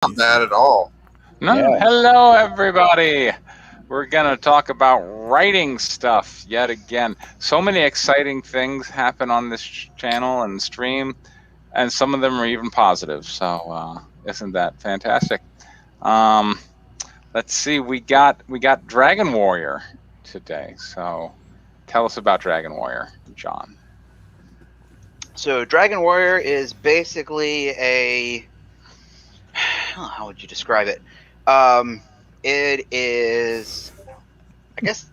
Not bad at all. No, Yeah. hello everybody. We're gonna talk about writing stuff yet again. So many exciting things happen on this channel and stream, and some of them are even positive. So isn't that fantastic? Um, let's see. We got Dragon Warrior today. So tell us about Dragon Warrior, John. So Dragon Warrior is basically a how would you describe it? It is, I guess.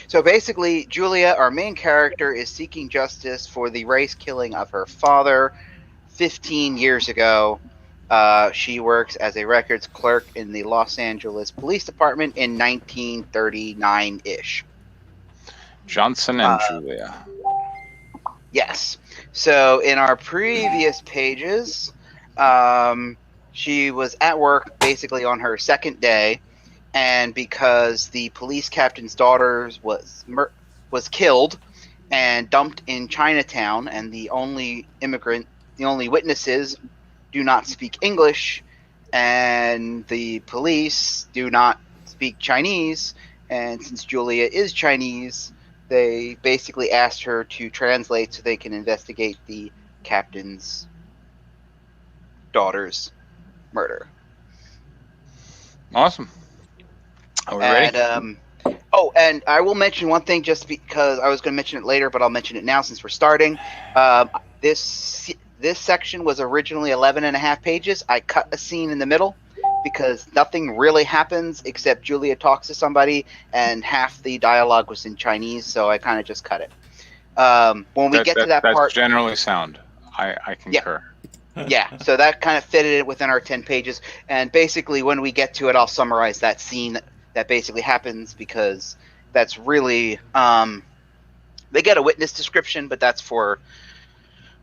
So basically, Julia, our main character, is seeking justice for the race killing of her father 15 years ago. She works as a records clerk in the Los Angeles Police Department in 1939-ish. Johnson and Julia. Yes. So in our previous pages, she was at work basically on her second day, and because the police captain's daughter was killed and dumped in Chinatown, and the only witnesses do not speak English, and the police do not speak Chinese, and since Julia is Chinese, they basically asked her to translate so they can investigate the captain's daughter's murder. Awesome. Are we ready? And I will mention one thing just because I was going to mention it later, but I'll mention it now since we're starting. This section was originally 11 and a half pages. I cut a scene in the middle because nothing really happens except Julia talks to somebody and half the dialogue was in Chinese, so I kind of just cut it. When we get to that part... That's generally sound. I concur. Yeah, so that kind of fitted it within our 10 pages. And basically, when we get to it, I'll summarize that scene that basically happens, because that's really... they get a witness description, but that's for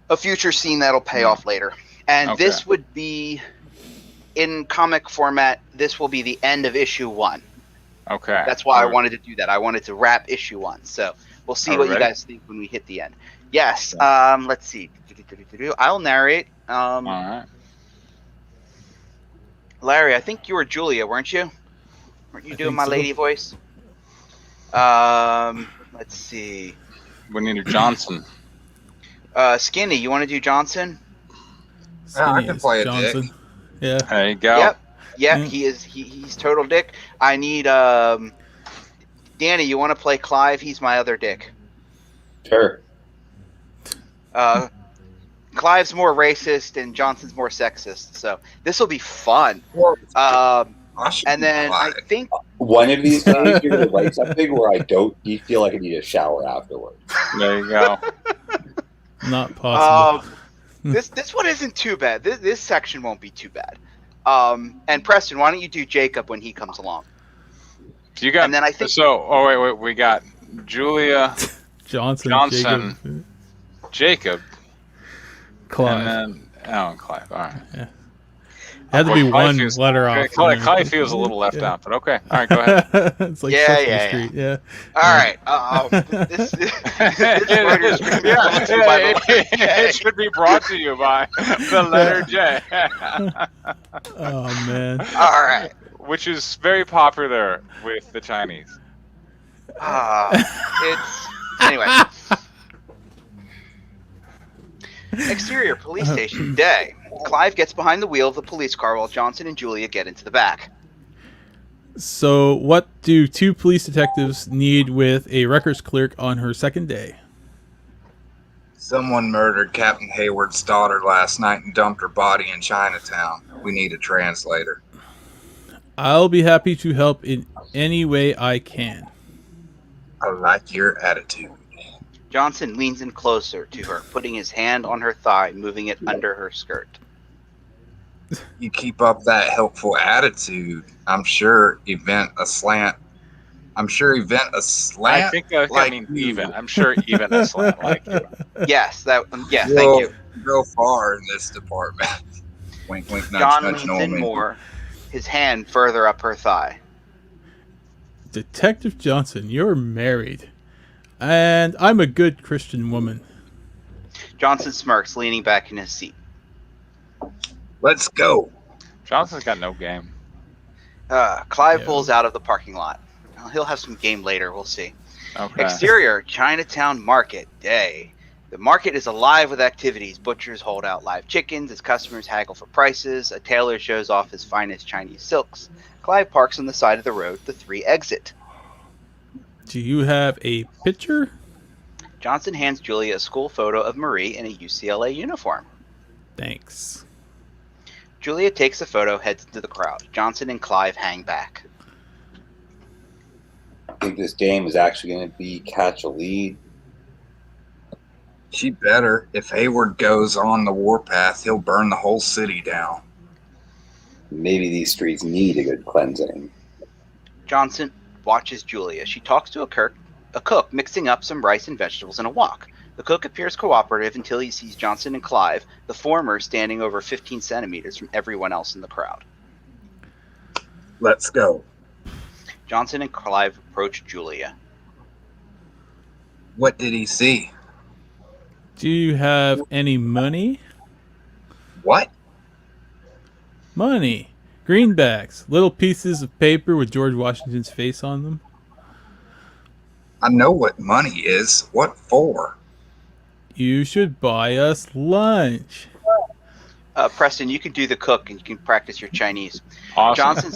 a future scene that'll pay off later. And this would be... In comic format, this will be the end of issue 1. Okay. That's why I wanted to do that. I wanted to wrap issue 1. So we'll see what you guys think when we hit the end. Yes. Let's see. I'll narrate. All right. Larry, I think you were Julia, weren't you? Weren't you doing my lady voice? Let's see. We need a Johnson. Skinny, you want to do Johnson? I can play a Johnson. Dick. Yeah. There you go. Yep. Yeah, he's total dick. I need Danny, you want to play Clive? He's my other dick. Sure. Clive's more racist and Johnson's more sexist, so this will be fun. And then I think one of these days you're gonna write something where I don't feel like I need a shower afterwards. There you go. Not possible. This one isn't too bad. This section won't be too bad. And Preston, why don't you do Jacob when he comes along? You got. And then I think so. Oh wait. We got Julia, Johnson, Jacob, Clive, and then Clive. All right. Yeah. It had to be one letter off. Clive feels a little left out, but okay. All right, go ahead. It's like Sesame Street. Yeah. All right. This writer's going to be brought to you by the letter J. It should be brought to you by the letter J. Oh man. All right. Which is very popular with the Chinese. It's anyway. Exterior police station day. Clive gets behind the wheel of the police car while Johnson and Julia get into the back. So, what do two police detectives need with a records clerk on her second day? Someone murdered Captain Hayward's daughter last night and dumped her body in Chinatown. We need a translator. I'll be happy to help in any way I can. I like your attitude. Johnson leans in closer to her, putting his hand on her thigh, moving it under her skirt. You keep up that helpful attitude, I'm sure event a slant. I think I mean you. Even. I'm sure even a slant like you. Yes, thank you. Go far in this department. Wink, wink, nudge, John nudge, leans in more, his hand further up her thigh. Detective Johnson, you're married. And I'm a good Christian woman. Johnson smirks, leaning back in his seat. Let's go. Johnson's got no game. Clive Yeah. pulls out of the parking lot. Well, he'll have some game later. We'll see. Okay. Exterior, Chinatown Market Day. The market is alive with activities. Butchers hold out live chickens as customers haggle for prices. A tailor shows off his finest Chinese silks. Clive parks on the side of the road. The three exit. Do you have a picture? Johnson hands Julia a school photo of Marie in a UCLA uniform. Thanks. Julia takes the photo, heads into the crowd. Johnson and Clive hang back. I think this game is actually going to be catch a lead. She better. If Hayward goes on the warpath, he'll burn the whole city down. Maybe these streets need a good cleansing. Johnson watches Julia. She talks to a cook mixing up some rice and vegetables in a wok. The cook appears cooperative until he sees Johnson and Clive, the former standing over 15 centimeters from everyone else in the crowd. Let's go. Johnson and Clive approach Julia. What did he see? Do you have any money? What? Money. Greenbacks. Little pieces of paper with George Washington's face on them. I know what money is. What for? You should buy us lunch. Preston, you can do the cook and you can practice your Chinese. Awesome.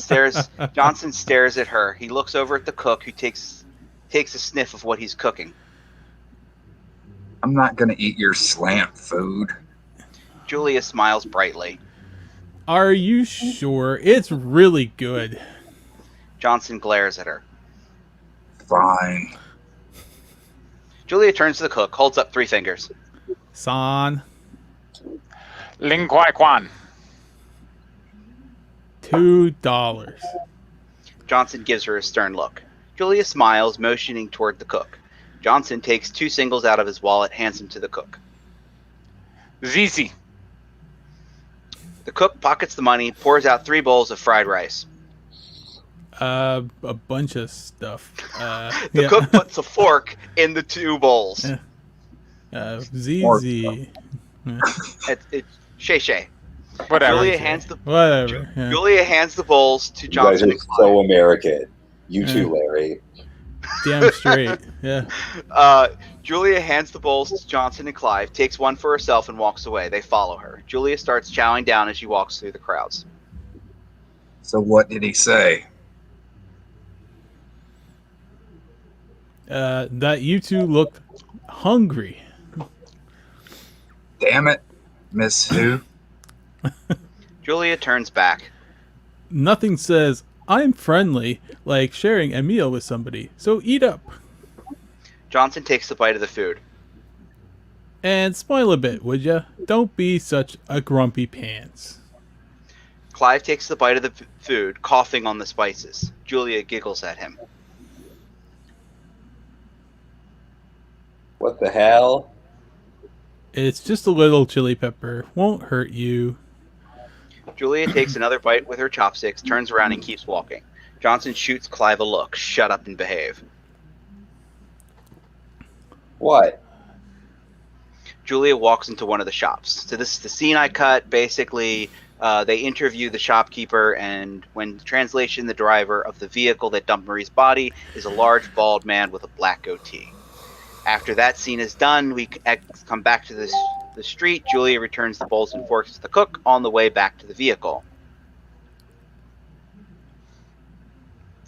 Johnson stares at her. He looks over at the cook who takes a sniff of what he's cooking. I'm not going to eat your slant food. Julia smiles brightly. Are you sure? It's really good. Johnson glares at her. Fine. Julia turns to the cook, holds up 3 fingers. San. Ling Kwai Kwan. $2. Johnson gives her a stern look. Julia smiles, motioning toward the cook. Johnson takes 2 singles out of his wallet, hands them to the cook. Zizi. The cook pockets the money, pours out 3 bowls of fried rice. A bunch of stuff. The cook puts a fork in the 2 bowls. ZZ. It's Shay. Whatever. Julia hands the Whatever. Yeah. Julia hands the bowls to You guys Johnson are and Clive. so American. You too, Larry. Damn straight. Yeah. Julia hands the bowls to Johnson and Clive, takes one for herself, and walks away. They follow her. Julia starts chowing down as she walks through the crowds. So what did he say? That you two looked hungry. Damn it, Miss Who? Julia turns back. Nothing says, I'm friendly, like sharing a meal with somebody. So eat up. Johnson takes a bite of the food. And smile a bit, would ya? Don't be such a grumpy pants. Clive takes the bite of the food, coughing on the spices. Julia giggles at him. What the hell? It's just a little chili pepper. Won't hurt you. Julia takes another bite with her chopsticks, turns around and keeps walking. Johnson shoots Clive a look. Shut up and behave. What? Julia walks into one of the shops. So this is the scene I cut. Basically, they interview the shopkeeper, and when translation, the driver of the vehicle that dumped Marie's body is a large, bald man with a black goatee. After that scene is done, we come back to the street. Julia returns the bowls and forks to the cook on the way back to the vehicle.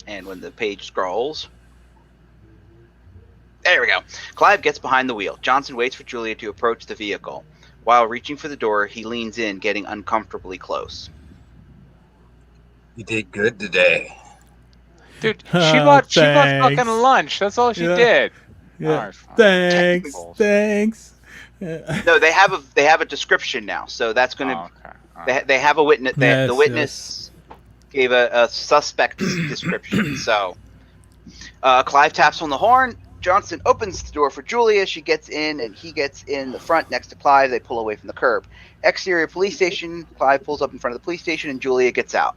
And when the page scrolls... There we go. Clive gets behind the wheel. Johnson waits for Julia to approach the vehicle. While reaching for the door, he leans in, getting uncomfortably close. You did good today. Dude, she bought Thanks. fucking lunch. That's all she Yeah. did. Yeah. Alright, fine. Thanks. Technicals. Thanks. Yeah. No, they have a description now, so that's going to... Oh, okay. All right. They have a witness. Yes, The witness gave a suspect description. So, Clive taps on the horn. Johnson opens the door for Julia. She gets in, and he gets in the front next to Clive. They pull away from the curb. Exterior police station. Clive pulls up in front of the police station, and Julia gets out.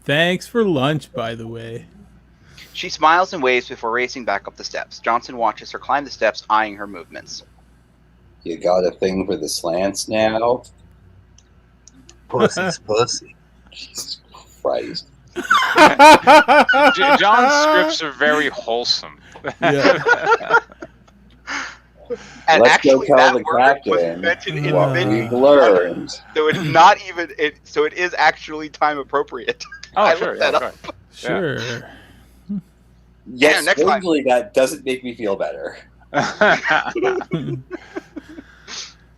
Thanks for lunch, by the way. She smiles and waves before racing back up the steps. Johnson watches her climb the steps, eyeing her movements. You got a thing for the slants now? Pussy's pussy. Jesus Christ. John's scripts are very wholesome. Yeah. And Let's actually, go tell that the word was captain invented in what many. we've learned. So it's not even. So it is actually time appropriate. Oh, I sure. looked that Yeah, up. Sure. Yes, next time. strangely, that doesn't make me feel better.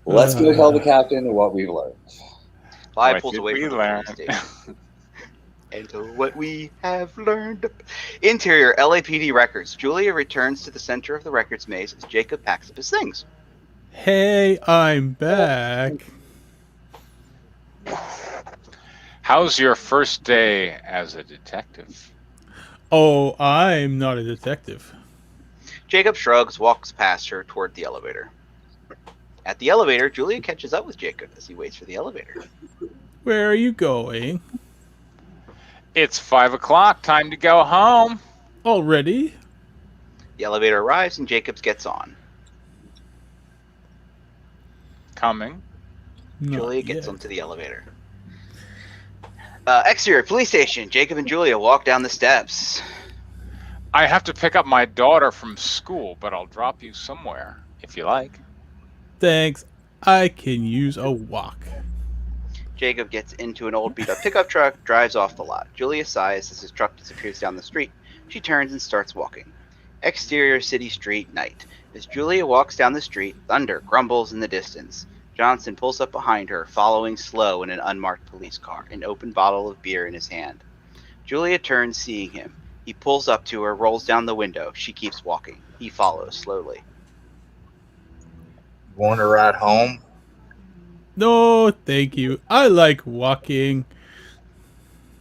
Let's go tell the captain what we've learned. Five What pulls did away we from the learn? police station. And so what we have learned. Interior LAPD records. Julia returns to the center of the records maze as Jacob packs up his things. Hey, I'm back. How's your first day as a detective? Oh, I'm not a detective. Jacob shrugs, walks past her toward the elevator. At the elevator, Julia catches up with Jacob as he waits for the elevator. Where are you going? It's 5 o'clock. Time to go home. Already? The elevator arrives and Jacobs gets on. Coming. Not Julia gets yet. onto the elevator. Exterior police station. Jacob and Julia walk down the steps. I have to pick up my daughter from school, but I'll drop you somewhere if you like. Thanks. I can use a walk. Jacob gets into an old beat-up pickup truck, drives off the lot. Julia sighs as his truck disappears down the street. She turns and starts walking. Exterior city street, night. As Julia walks down the street, thunder grumbles in the distance. Johnson pulls up behind her, following slow in an unmarked police car, an open bottle of beer in his hand. Julia turns, seeing him. He pulls up to her, rolls down the window. She keeps walking. He follows slowly. Want to ride home? No, thank you. I like walking.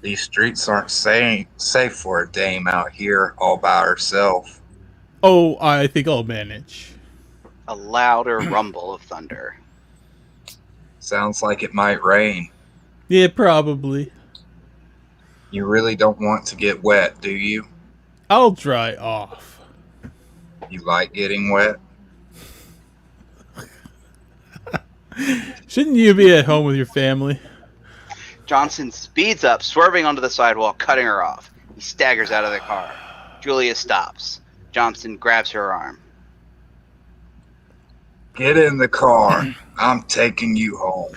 These streets aren't safe for a dame out here all by herself. Oh, I think I'll manage. A louder rumble of thunder. Sounds like it might rain. Yeah, probably. You really don't want to get wet, do you? I'll dry off. You like getting wet? Shouldn't you be at home with your family? Johnson speeds up, swerving onto the sidewalk, cutting her off. He staggers out of the car. Julia stops. Johnson grabs her arm. Get in the car. I'm taking you home.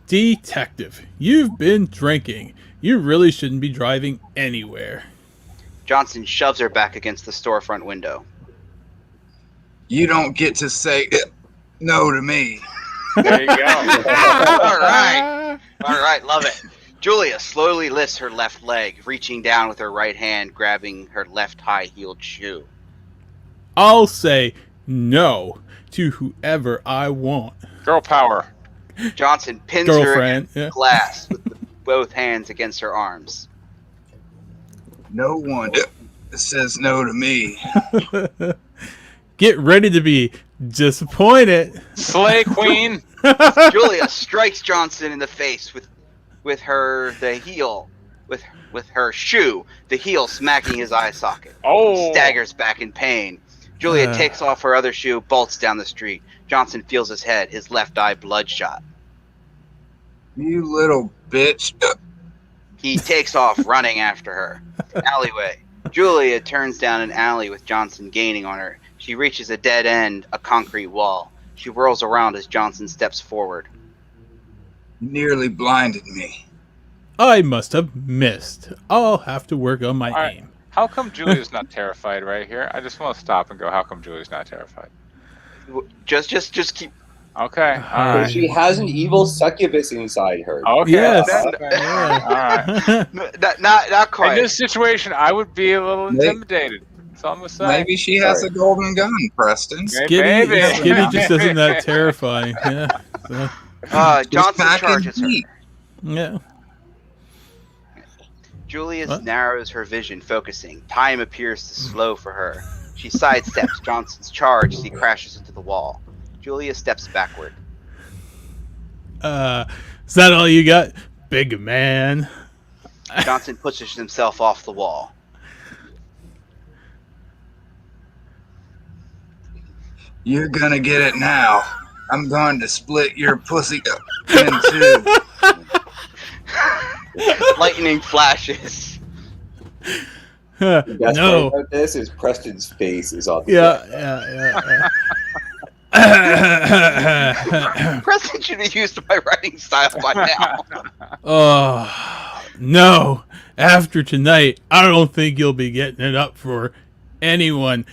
Detective, you've been drinking. You really shouldn't be driving anywhere. Johnson shoves her back against the storefront window. You don't get to say no to me. There you go. All right, love it. Julia slowly lifts her left leg, reaching down with her right hand, grabbing her left high-heeled shoe. I'll say no to whoever I want. Girl power. Johnson pins her Girlfriend. against Yeah. the glass with both hands against her arms. No one says no to me. Get ready to be disappointed. Slay queen. Julia strikes Johnson in the face with her shoe, the heel smacking his eye socket. Oh. Staggers back in pain. Julia takes off her other shoe, bolts down the street. Johnson feels his head, his left eye bloodshot. You little bitch. He takes off, running after her. Alleyway. Julia turns down an alley with Johnson gaining on her. She reaches a dead end, a concrete wall. She whirls around as Johnson steps forward. You nearly blinded me. I must have missed. I'll have to work on my All right. aim. How come Julia's not terrified right here? I just want to stop and go, how come Julia's not terrified? Just keep. Okay. All Alright. right. She has an evil succubus inside her. Okay. Yes. Okay. Yeah. All right. Not In quite. this situation, I would be a little intimidated. That's all I'm going to say. Maybe she has a golden gun, Preston. Skinny, Maybe. Skinny just isn't that terrifying. Yeah. So, Just Johnson packing charges her. heat. yeah. Julius What? narrows her vision, focusing. Time appears to slow for her. She sidesteps Johnson's charge as he crashes into the wall. Julia steps backward. Is that all you got, big man? Johnson pushes himself off the wall. You're gonna get it now. I'm going to split your pussy up in two. lightning flashes. The best part No. about this is Preston's face is on. The Yeah. Preston should be used to my writing style by now. Oh, no. After tonight, I don't think you'll be getting it up for anyone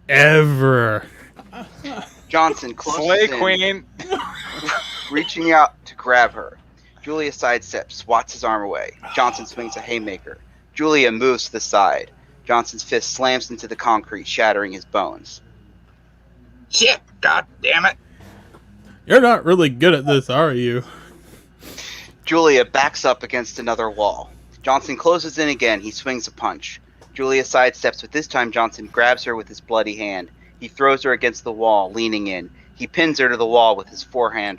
ever. Johnson closes Slay in, Queen. reaching out to grab her. Julia sidesteps, swats his arm away. Johnson swings a haymaker. Julia moves to the side. Johnson's fist slams into the concrete, shattering his bones. Shit! God damn it! You're not really good at this, are you? Julia backs up against another wall. Johnson closes in again. He swings a punch. Julia sidesteps, but this time Johnson grabs her with his bloody hand. He throws her against the wall, leaning in. He pins her to the wall with his forearm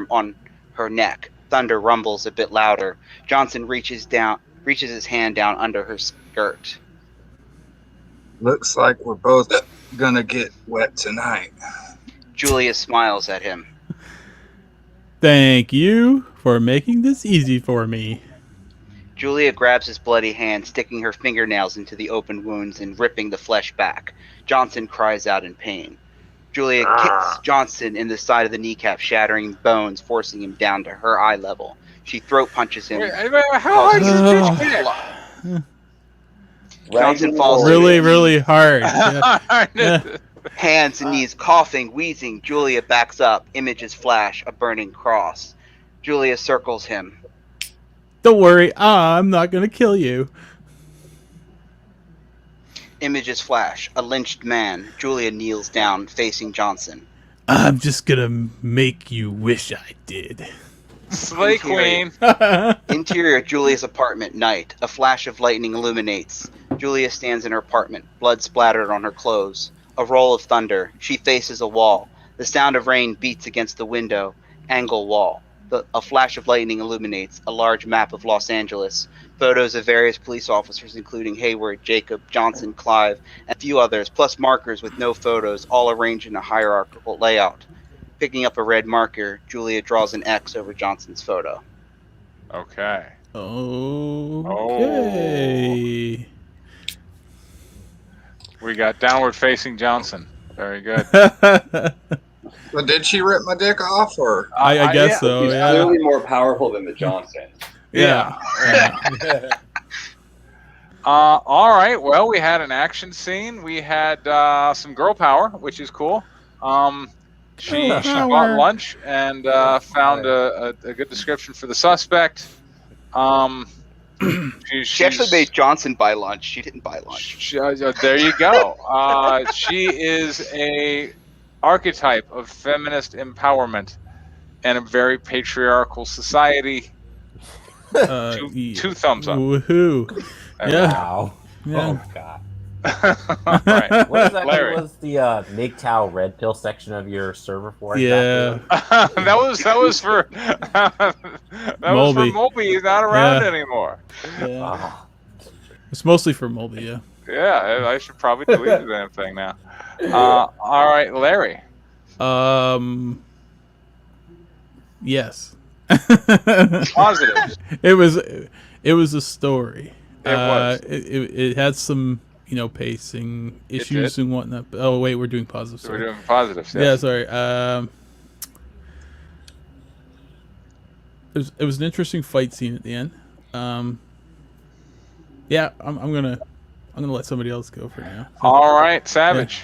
on her neck. Thunder rumbles a bit louder. Johnson reaches his hand down under her skirt. Looks like we're both gonna get wet tonight. Julia smiles at him. Thank you for making this easy for me. Julia grabs his bloody hand, sticking her fingernails into the open wounds and ripping the flesh back. Johnson cries out in pain. Julia kicks Johnson in the side of the kneecap, shattering bones, forcing him down to her eye level. She throat punches him. Wait, how hard is this bitch hit? Johnson falls Really, really hard. Yeah. hands and knees, coughing, wheezing. Julia backs up. Images flash, a burning cross. Julia circles him. Don't worry, I'm not gonna kill you. Images flash, a lynched man. Julia kneels down, facing Johnson. I'm just gonna make you wish I did. Slay Queen. Interior Julia's apartment, night. A flash of lightning illuminates. Julia stands in her apartment, blood splattered on her clothes. A roll of thunder. She faces a wall. The sound of rain beats against the window. Angle wall. A flash of lightning illuminates a large map of Los Angeles. Photos of various police officers, including Hayward, Jacob, Johnson, Clive, and a few others, plus markers with no photos, all arranged in a hierarchical layout. Picking up a red marker, Julia draws an X over Johnson's photo. Okay. Okay. We got downward facing Johnson. Very good. So did she rip my dick off, or? I guess yeah. so, He's yeah. clearly more powerful than the Johnson. Yeah. All right. Well, we had an action scene. We had some girl power, which is cool. She bought lunch and found a good description for the suspect. She actually made Johnson buy lunch. She didn't buy lunch. There you go. She is a archetype of feminist empowerment in a very patriarchal society. Two thumbs up. Woohoo. Yeah. Wow. Yeah. Oh god. Right. What exactly Larry. was the MGTOW red pill section of your server for? Yeah. Exactly? that was for that was for Molby. Molby. He's not around Yeah. anymore. Yeah. Oh. It's mostly for Moldy, yeah. Yeah, I should probably delete the damn thing now. All right, Larry. Yes. Positives. It was a story. It was. It had some, pacing issues did. and whatnot. Oh wait, we're doing positive. We're Sorry. doing positives. Yeah, Yes. sorry. It was an interesting fight scene at the end. Yeah, I'm gonna let somebody else go for now. All right, Savage.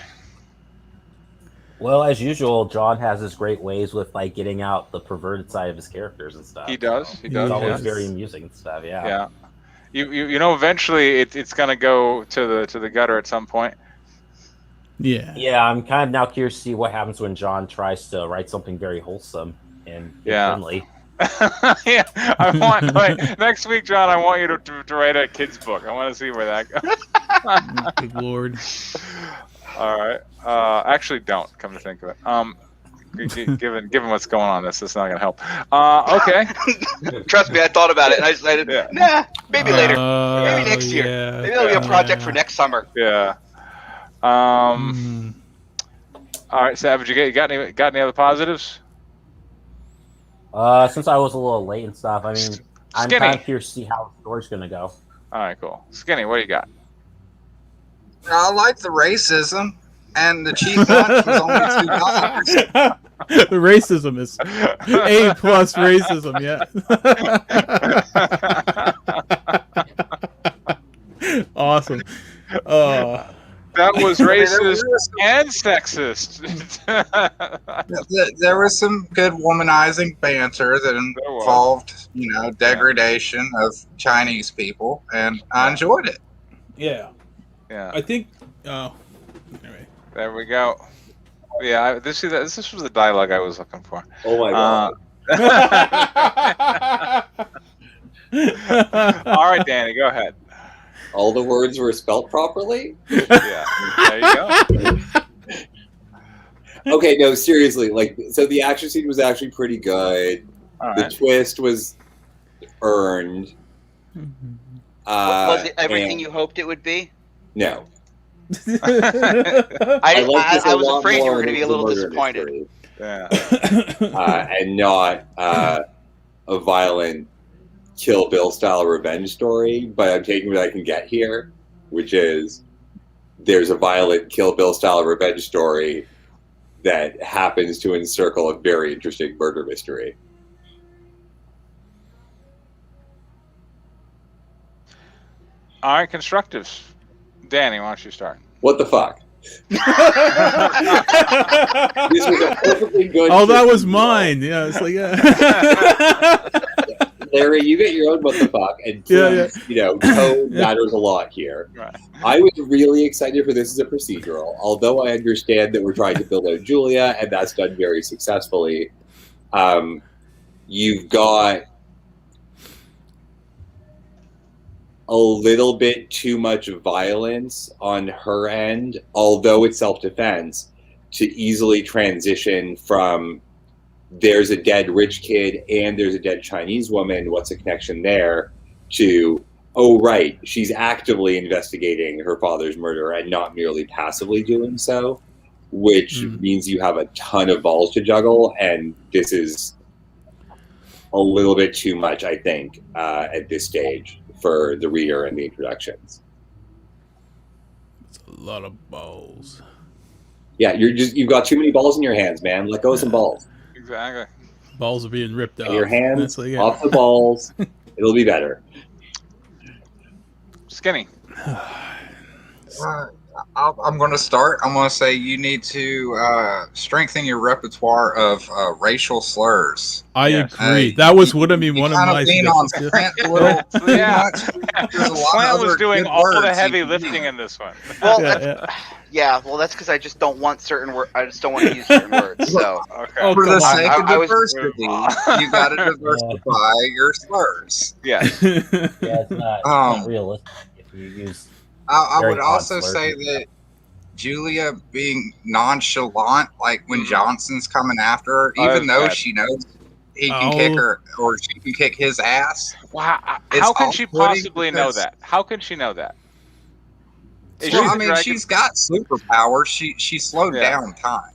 Well, as usual, John has his great ways with getting out the perverted side of his characters and stuff. He does. He It's does. always yes. very amusing and stuff. Yeah. Yeah. You know, eventually it's gonna go to the gutter at some point. Yeah. Yeah, I'm kind of now curious to see what happens when John tries to write something very wholesome and Yeah. friendly. Yeah, I want next week, John. I want you to write a kid's book. I want to see where that goes. Good lord. All right. Actually, don't come to think of it. Given what's going on, this is not gonna help. Okay. Trust me, I thought about it and I decided, Yeah. nah, maybe later. Maybe next year. Yeah. Maybe it'll be a project for next summer. Yeah. Mhm. All right, Savage. You got any other positives? Since I was a little late and stuff, I mean, I'm Skinny. kind of curious to see how the story's going to go. All right, cool. Skinny, what do you got? I like the racism, and the cheap lunch was only $2. The racism is A plus racism, yeah. Awesome. That was I mean, racist and sexist. there was some good womanizing banter that involved, degradation of Chinese people, and I enjoyed it. Yeah. Yeah. I think. Oh. Anyway. There we go. Yeah, this was the dialogue I was looking for. Oh my god. All right, Danny, go ahead. All the words were spelt properly? Yeah, there you go. Okay, no, seriously. So the action scene was actually pretty good. All The right. twist was earned. Was it everything and- you hoped it would be? No. I liked this was lot afraid you more were going to be a than little the murder disappointed. mystery. Yeah. And not a violent Kill Bill style revenge story, but I'm taking what I can get here, which is there's a violent Kill Bill style revenge story that happens to encircle a very interesting murder mystery. All right, constructives. Danny, why don't you start? What the fuck? This was a perfectly good. Oh, that was system, mine. Yeah, it's like yeah. Larry, you get your own what the fuck, and Yeah, please, tone matters a lot here. Right. I was really excited for this as a procedural, although I understand that we're trying to build out Julia, and that's done very successfully. You've got a little bit too much violence on her end, although it's self-defense, to easily transition from there's a dead rich kid and there's a dead Chinese woman, what's the connection there, to, oh, right, she's actively investigating her father's murder and not merely passively doing so, which means you have a ton of balls to juggle, and this is a little bit too much, I think, at this stage for the reader and the introductions. It's a lot of balls. Yeah, you've got too many balls in your hands, man. Let go of some balls. Exactly. Balls are being ripped off. And your hands It's like, yeah. off the balls. It'll be better. Skinny. I'm going to start. I'm going to say you need to strengthen your repertoire of racial slurs. I Yes. agree. That was one of one of kind my of lean on suggestions. Flint a little too Yeah. much. There's a lot Flint of was other doing good all the words heavy you can lifting use. in this one. Well, Yeah, yeah. Well, that's because I just don't want certain words. I just don't want to use certain words. So Okay. Oh, For the come on. sake of I was- diversity, you got to diversify your slurs. Yes. Yeah, it's not Um, realistic if you use. I Very would odd also slurs. say that Julia being nonchalant, like when Mhm. Johnson's coming after her, Oh, even that's though bad. she knows he can kick Oh. her or she can kick his ass. Wow. It's How can she off-putting possibly know because- that? How can she know that? Is Well, she I the mean, dragon? she's got superpowers. She slowed Yeah. down time.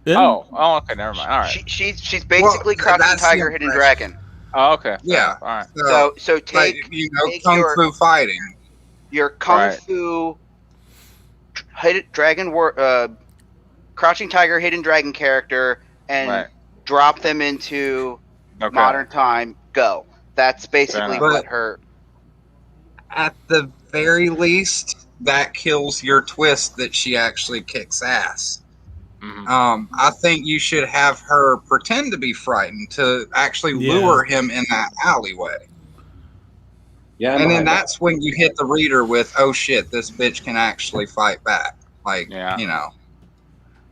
Oh, okay, never mind. All right. she's basically Well, Crouching that's the Tiger, Hidden impression. Dragon. Oh, okay. Yeah. All right. So like, take take kung your- fu fighting. your kung Right. fu Crouching Tiger, Hidden Dragon character and Right. drop them into Okay. modern time. Go. That's basically enough. what her. At the very least, that kills your twist that she actually kicks ass. Mhm. I think you should have her pretend to be frightened to actually Yeah. lure him in that alleyway. Yeah, And then behind that. that's when you hit the reader with, oh shit, this bitch can actually fight back. Like, Yeah.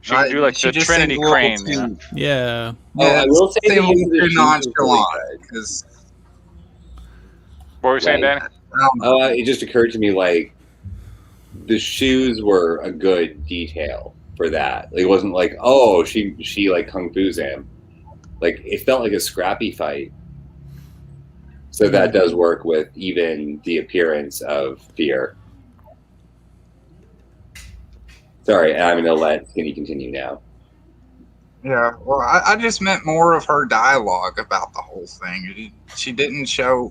She I- can do like she the just Trinity seemed a little crane. too- You know? Yeah. I will say seemed the a little use of the too shoes was really nonchalant. good. 'Cause, What were you saying, Right. Danny? It just occurred to me, like, the shoes were a good detail for that. It wasn't like, oh, she like kung fu's him. Like, it felt like a scrappy fight. So that does work with even the appearance of fear. Sorry, I'm going to let Skinny continue now. Yeah, well, I just meant more of her dialogue about the whole thing. She didn't show.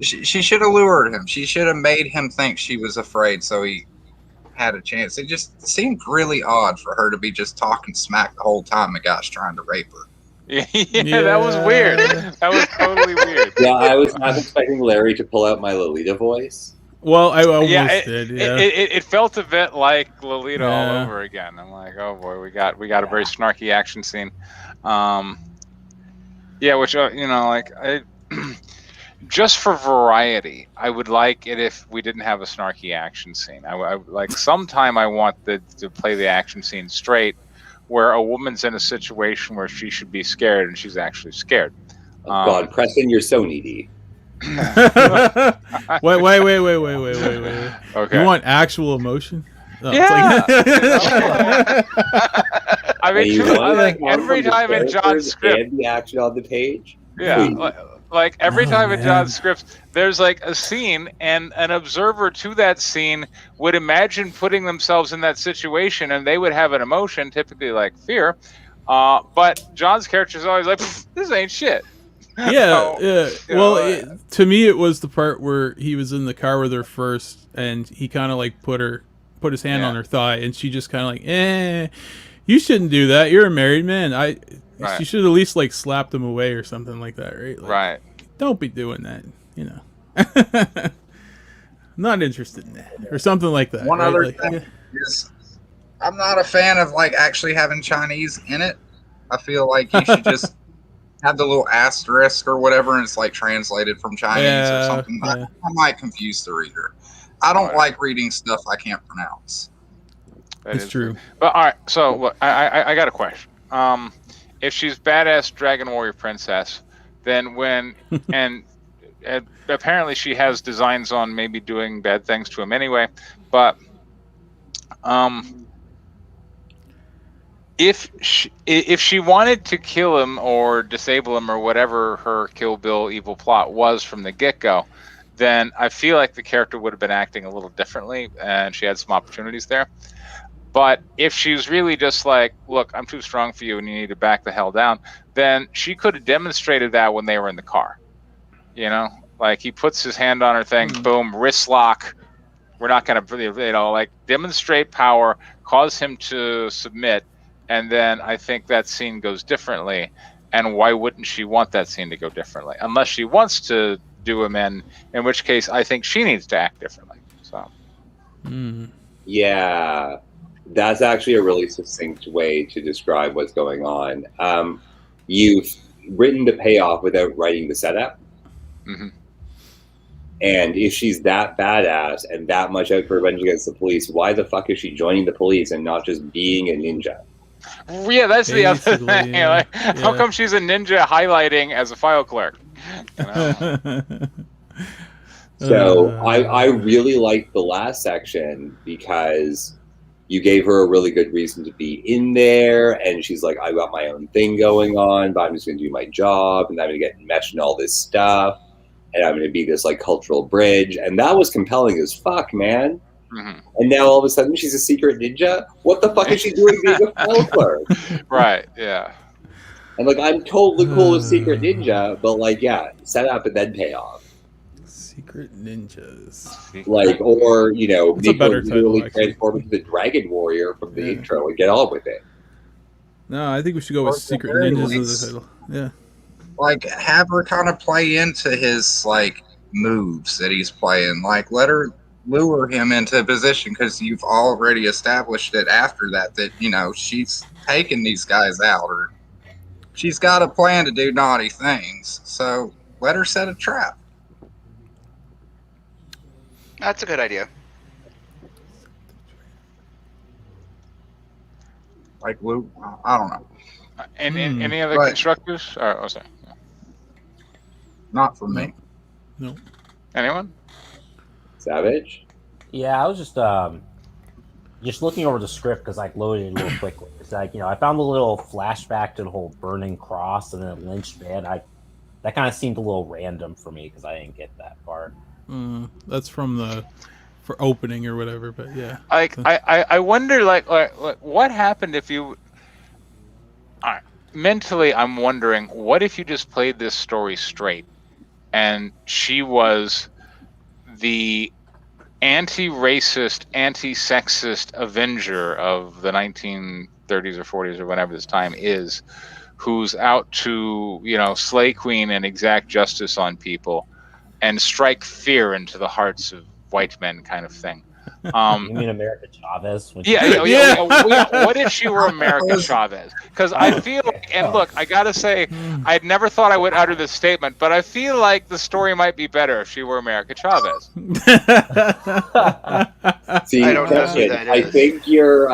She should have lured him. She should have made him think she was afraid, so he had a chance. It just seemed really odd for her to be just talking smack the whole time the guy's trying to rape her. Yeah, that was weird. That was totally weird. Yeah, I was not expecting Larry to pull out my Lolita voice. Well, I almost Yeah, did. Yeah. it felt a bit like Lolita all Yeah. over again. I'm like, oh boy, we got a very snarky action scene. Yeah, which like I. Just for variety, I would like it if we didn't have a snarky action scene. I like sometime I want to play the action scene straight, where a woman's in a situation where she should be scared and she's actually scared. Oh, God, Preston, you're so needy. wait. Okay. You want actual emotion? No, it's Yeah. like- I mean, And you truly, want like more every from the time in John's characters script, and the action on the page. yeah, Please. like every Oh, time in man. John's scripts, there's like a scene, and an observer to that scene would imagine putting themselves in that situation, and they would have an emotion, typically like fear. But John's character is always like, "This ain't shit." Yeah, So, yeah. you Well, know, to me, it was the part where he was in the car with her first, and he kind of like put his hand Yeah. on her thigh, and she just kind of like, you shouldn't do that. You're a married man. Right. She should at least like slapped him away or something like that, right? Like, right. Don't be doing that. I'm not interested in that, or something like that. One right? other Like, thing is, I'm not a fan of like actually having Chinese in it. I feel like you should just have the little asterisk or whatever, and it's like translated from Chinese or something. yeah. I might confuse the reader. I don't Right. like reading stuff I can't pronounce. That It's is true. But all right, so look, I got a question. If she's badass Dragon Warrior Princess, then and apparently she has designs on maybe doing bad things to him anyway, but if she wanted to kill him or disable him or whatever her Kill Bill evil plot was from the get-go, then I feel like the character would have been acting a little differently, and she had some opportunities there. But if she's really just like, look, I'm too strong for you and you need to back the hell down, then she could have demonstrated that when they were in the car. Like he puts his hand on her thing, boom, wrist lock. We're not going to, like demonstrate power, cause him to submit. And then I think that scene goes differently. And why wouldn't she want that scene to go differently? Unless she wants to do him in which case I think she needs to act differently. So. Yeah, that's actually a really succinct way to describe what's going on. You've written the payoff without writing the setup. Mm-hmm. And if she's that badass and that much out for revenge against the police, why the fuck is she joining the police and not just being a ninja? Yeah, that's the other Basically, thing. yeah. Like, how come she's a ninja highlighting as a file clerk? So I really liked the last section because you gave her a really good reason to be in there, and she's like, I got my own thing going on, but I'm just going to do my job, and I'm going to get enmeshed in all this stuff, and I'm going to be this like cultural bridge, and that was compelling as fuck, man. Mm-hmm. And now all of a sudden she's a secret ninja. What the fuck is she doing being a file clerk? Right? Yeah. And like, I'm totally cool with secret ninja, but like, yeah, set up and then pay off. Secret ninjas. Like, or That's a better title, literally actually. transform into the Dragon Warrior from the Yeah. intro and get on with it. No, I think we should go with Or Secret the very Ninjas as least- the title. Yeah. Like, have her kind of play into his like moves that he's playing. Like, let her lure him into a position because you've already established it after that she's taking these guys out, or she's got a plan to do naughty things. So let her set a trap. That's a good idea. Like Luke, I don't know. Any other Right. constructors? Oh, sorry. Not for me. No. Anyone? Savage? Yeah, I was just looking over the script because I loaded it real quickly. It's like, I found a little flashback to the whole burning cross and then lynched man. That kind of seemed a little random for me because I didn't get that part. That's from for opening or whatever, but yeah. Like, I wonder, like what happened if you, Mentally, I'm wondering, what if you just played this story straight, and she was the anti-racist, anti-sexist Avenger of the 1930s or 40s or whenever this time is, who's out to, slay Queen and exact justice on people and strike fear into the hearts of white men, kind of thing. You mean America Chavez? Yeah. What if she were America Chavez? Because I feel like, and look, I gotta say, I'd never thought I would utter this statement, but I feel like the story might be better if she were America Chavez. See, I don't know who Kevin, that I is. think you're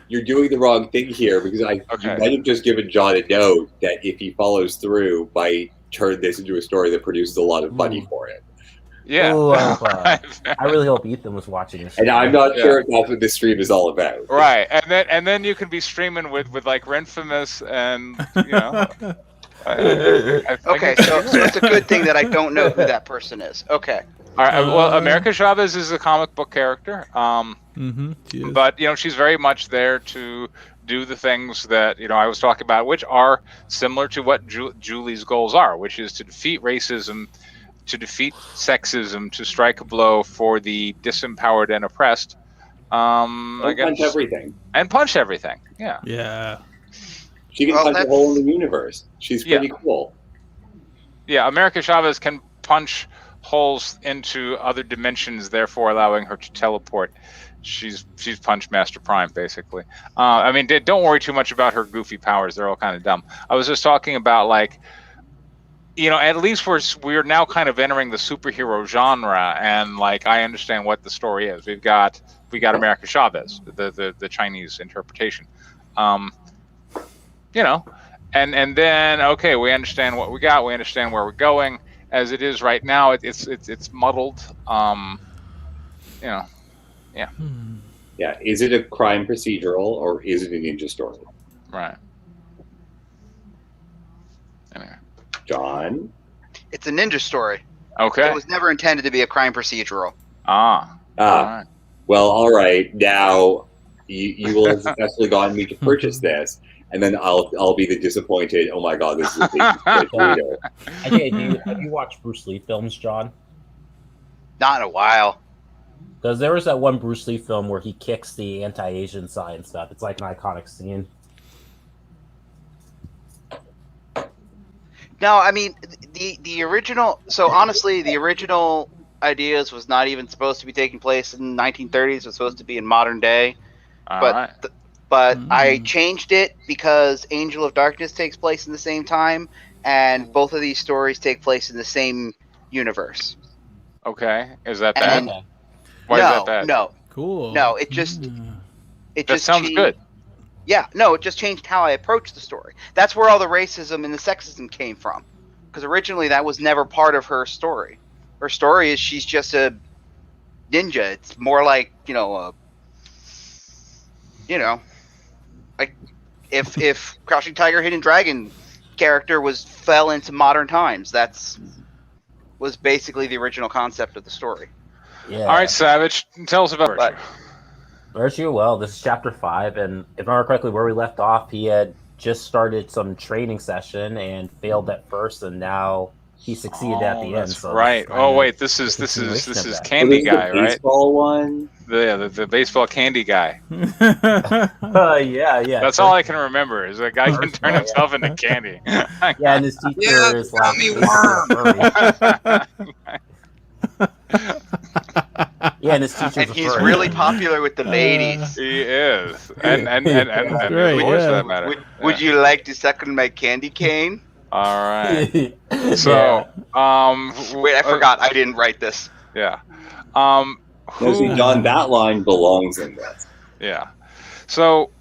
doing the wrong thing here because you might have just given John a note that if he follows through, might turn this into a story that produces a lot of money for him. Yeah. Ooh, I really hope Ethan was watching this. And I'm not sure if that's what this stream is all about. Right, and then you can be streaming with like Renfamous and I think Okay, so it's a good thing that I don't know who that person is. Okay. All right. Well, America Chavez is a comic book character, but she's very much there to do the things that I was talking about, which are similar to what Julie's goals are, which is to defeat racism, to defeat sexism, to strike a blow for the disempowered and oppressed. Punch everything. And punch everything. Yeah. Yeah. She can punch a hole in the universe. She's pretty cool. Yeah, America Chavez can punch holes into other dimensions, therefore allowing her to teleport. She's Punch Master Prime, basically. Don't worry too much about her goofy powers. They're all kind of dumb. I was just talking about, like, at least we're now kind of entering the superhero genre, and like I understand what the story is. We got America Chavez, the Chinese interpretation, and then okay, we understand what we got. We understand where we're going. As it is right now, it's muddled. Yeah. Yeah. Is it a crime procedural or is it a ninja story? Right. Anyway. John? It's a ninja story. Okay. It was never intended to be a crime procedural. All right. Well, all right. Now you will have successfully gotten me to purchase this, and then I'll be the disappointed. Oh my god, this is a big later. Okay, have you watched Bruce Lee films, John? Not in a while. Because there was that one Bruce Lee film where he kicks the anti-Asian sign and stuff. It's like an iconic scene. No, I mean the original. So honestly, the original ideas was not even supposed to be taking place in the 1930s. It was supposed to be in modern day. But I changed it because Angel of Darkness takes place in the same time, and both of these stories take place in the same universe. Okay, is that bad? Why is that bad? No. Cool. No, it just sounds good. Yeah, no, it just changed how I approached the story. That's where all the racism and the sexism came from. Because originally that was never part of her story. Her story is she's just a ninja. It's more like, like if Crouching Tiger, Hidden Dragon character fell into modern times. Was basically the original concept of the story. Yeah. All right, Savage, tell us about Virtue. Virtue, well, this is chapter 5, and if I remember correctly, where we left off, he had just started some training session and failed at first, and now he succeeded at the end. That's so right. Oh wait, this is Candy Guy, the right? Baseball one. The baseball Candy Guy. Yeah. That's all I can remember is a guy can turn himself into candy. Yeah, and his teacher is like, yeah, and his teacher's And he's really popular with the ladies. He is, and right, the boys for that matter. Would you like to suck on my candy cane? All right. So, wait, I forgot. I didn't write this. Yeah. No, see, John, that line belongs in this. Yeah. So,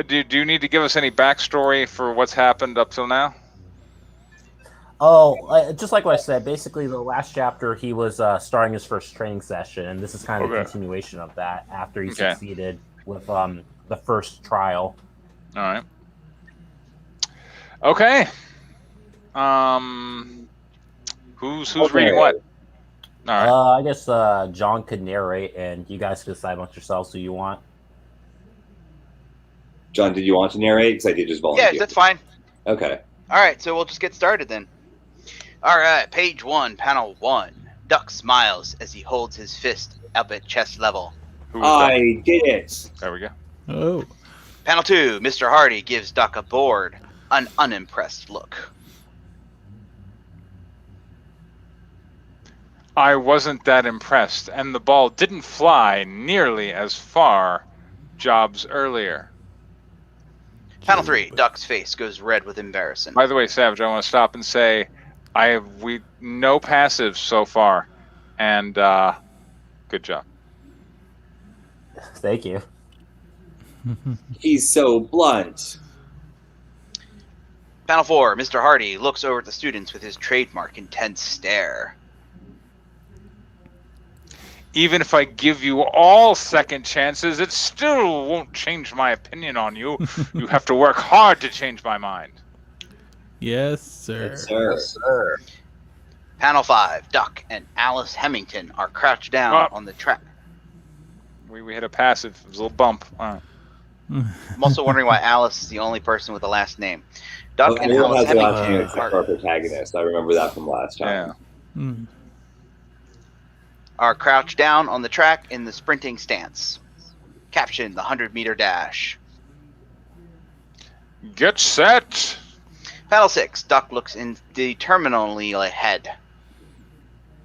do you need to give us any backstory for what's happened up till now? Oh, just like what I said, basically the last chapter he was starting his first training session, and this is kind of a continuation of that after he succeeded with the first trial. All right. Okay. Who's reading what? All right. I guess John could narrate, and you guys can decide amongst yourselves who you want. John, did you want to narrate? Because I did just volunteer. Yeah, that's fine. Okay. All right, so we'll just get started then. All right, page 1, panel 1. Duck smiles as he holds his fist up at chest level. Who was that? I did it. There we go. Oh. Panel 2, Mr. Hardy gives Duck a bored, an unimpressed look. I wasn't that impressed, and the ball didn't fly nearly as far jobs earlier. Panel 3, Duck's face goes red with embarrassment. By the way, Savage, I want to stop and say we no passives so far, and good job. Thank you. He's so blunt. Panel 4, Mr. Hardy looks over at the students with his trademark intense stare. Even if I give you all second chances, it still won't change my opinion on you. You have to work hard to change my mind. Yes, sir. Yes, sir. Yes, sir. Panel 5, Duck and Alice Hemington are crouched down on the track. We hit a passive. It was a little bump. Wow. I'm also wondering why Alice is the only person with the last name. Duck Well, and everyone Alice has the last name Hemington except for our protagonist. I remember that from last time. Yeah. Mm. are crouched down on the track in the sprinting stance. Caption, the 100-meter dash. Get set. Panel 6, Duck looks indeterminately ahead.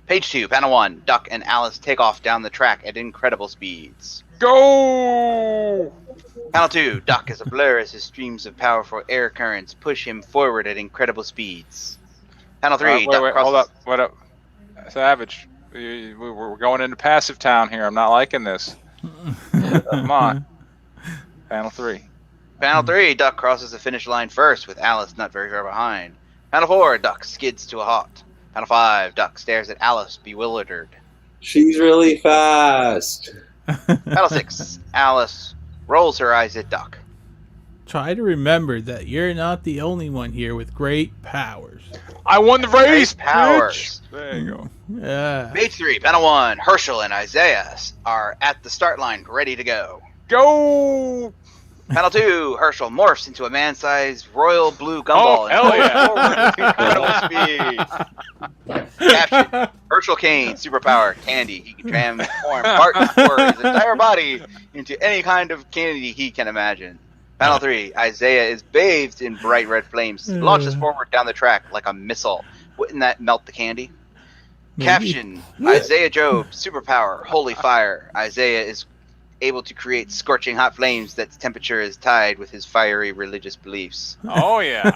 Page 2, panel 1, Duck and Alice take off down the track at incredible speeds. Go. Panel 2, Duck is a blur as his streams of powerful air currents push him forward at incredible speeds. Panel 3, Duck wait, crosses... hold up. What up? Savage. We're going into passive town here. I'm not liking this. Come on. Panel 3. Panel 3, Duck crosses the finish line first with Alice not very far behind. Panel 4, Duck skids to a halt. Panel 5, Duck stares at Alice bewildered. She's really fast. Panel 6, Alice rolls her eyes at Duck. Try to remember that you're not the only one here with great powers. I won the race. Great powers. Bitch. There you go. Yeah. Page 3, panel 1, Herschel and Isaiah are at the start line ready to go. Go. Panel 2, Herschel morphs into a man-sized royal blue gumball Oh, hell yeah. forward with incredible speed. Caption, Herschel Kane, superpower, candy. He can transform parts or his entire body into any kind of candy he can imagine. Panel 3, Isaiah is bathed in bright red flames. He launches forward down the track like a missile. Wouldn't that melt the candy? Maybe. Caption, Isaiah Job, superpower, holy fire. Isaiah is able to create scorching hot flames that's temperature is tied with his fiery religious beliefs. Oh yeah.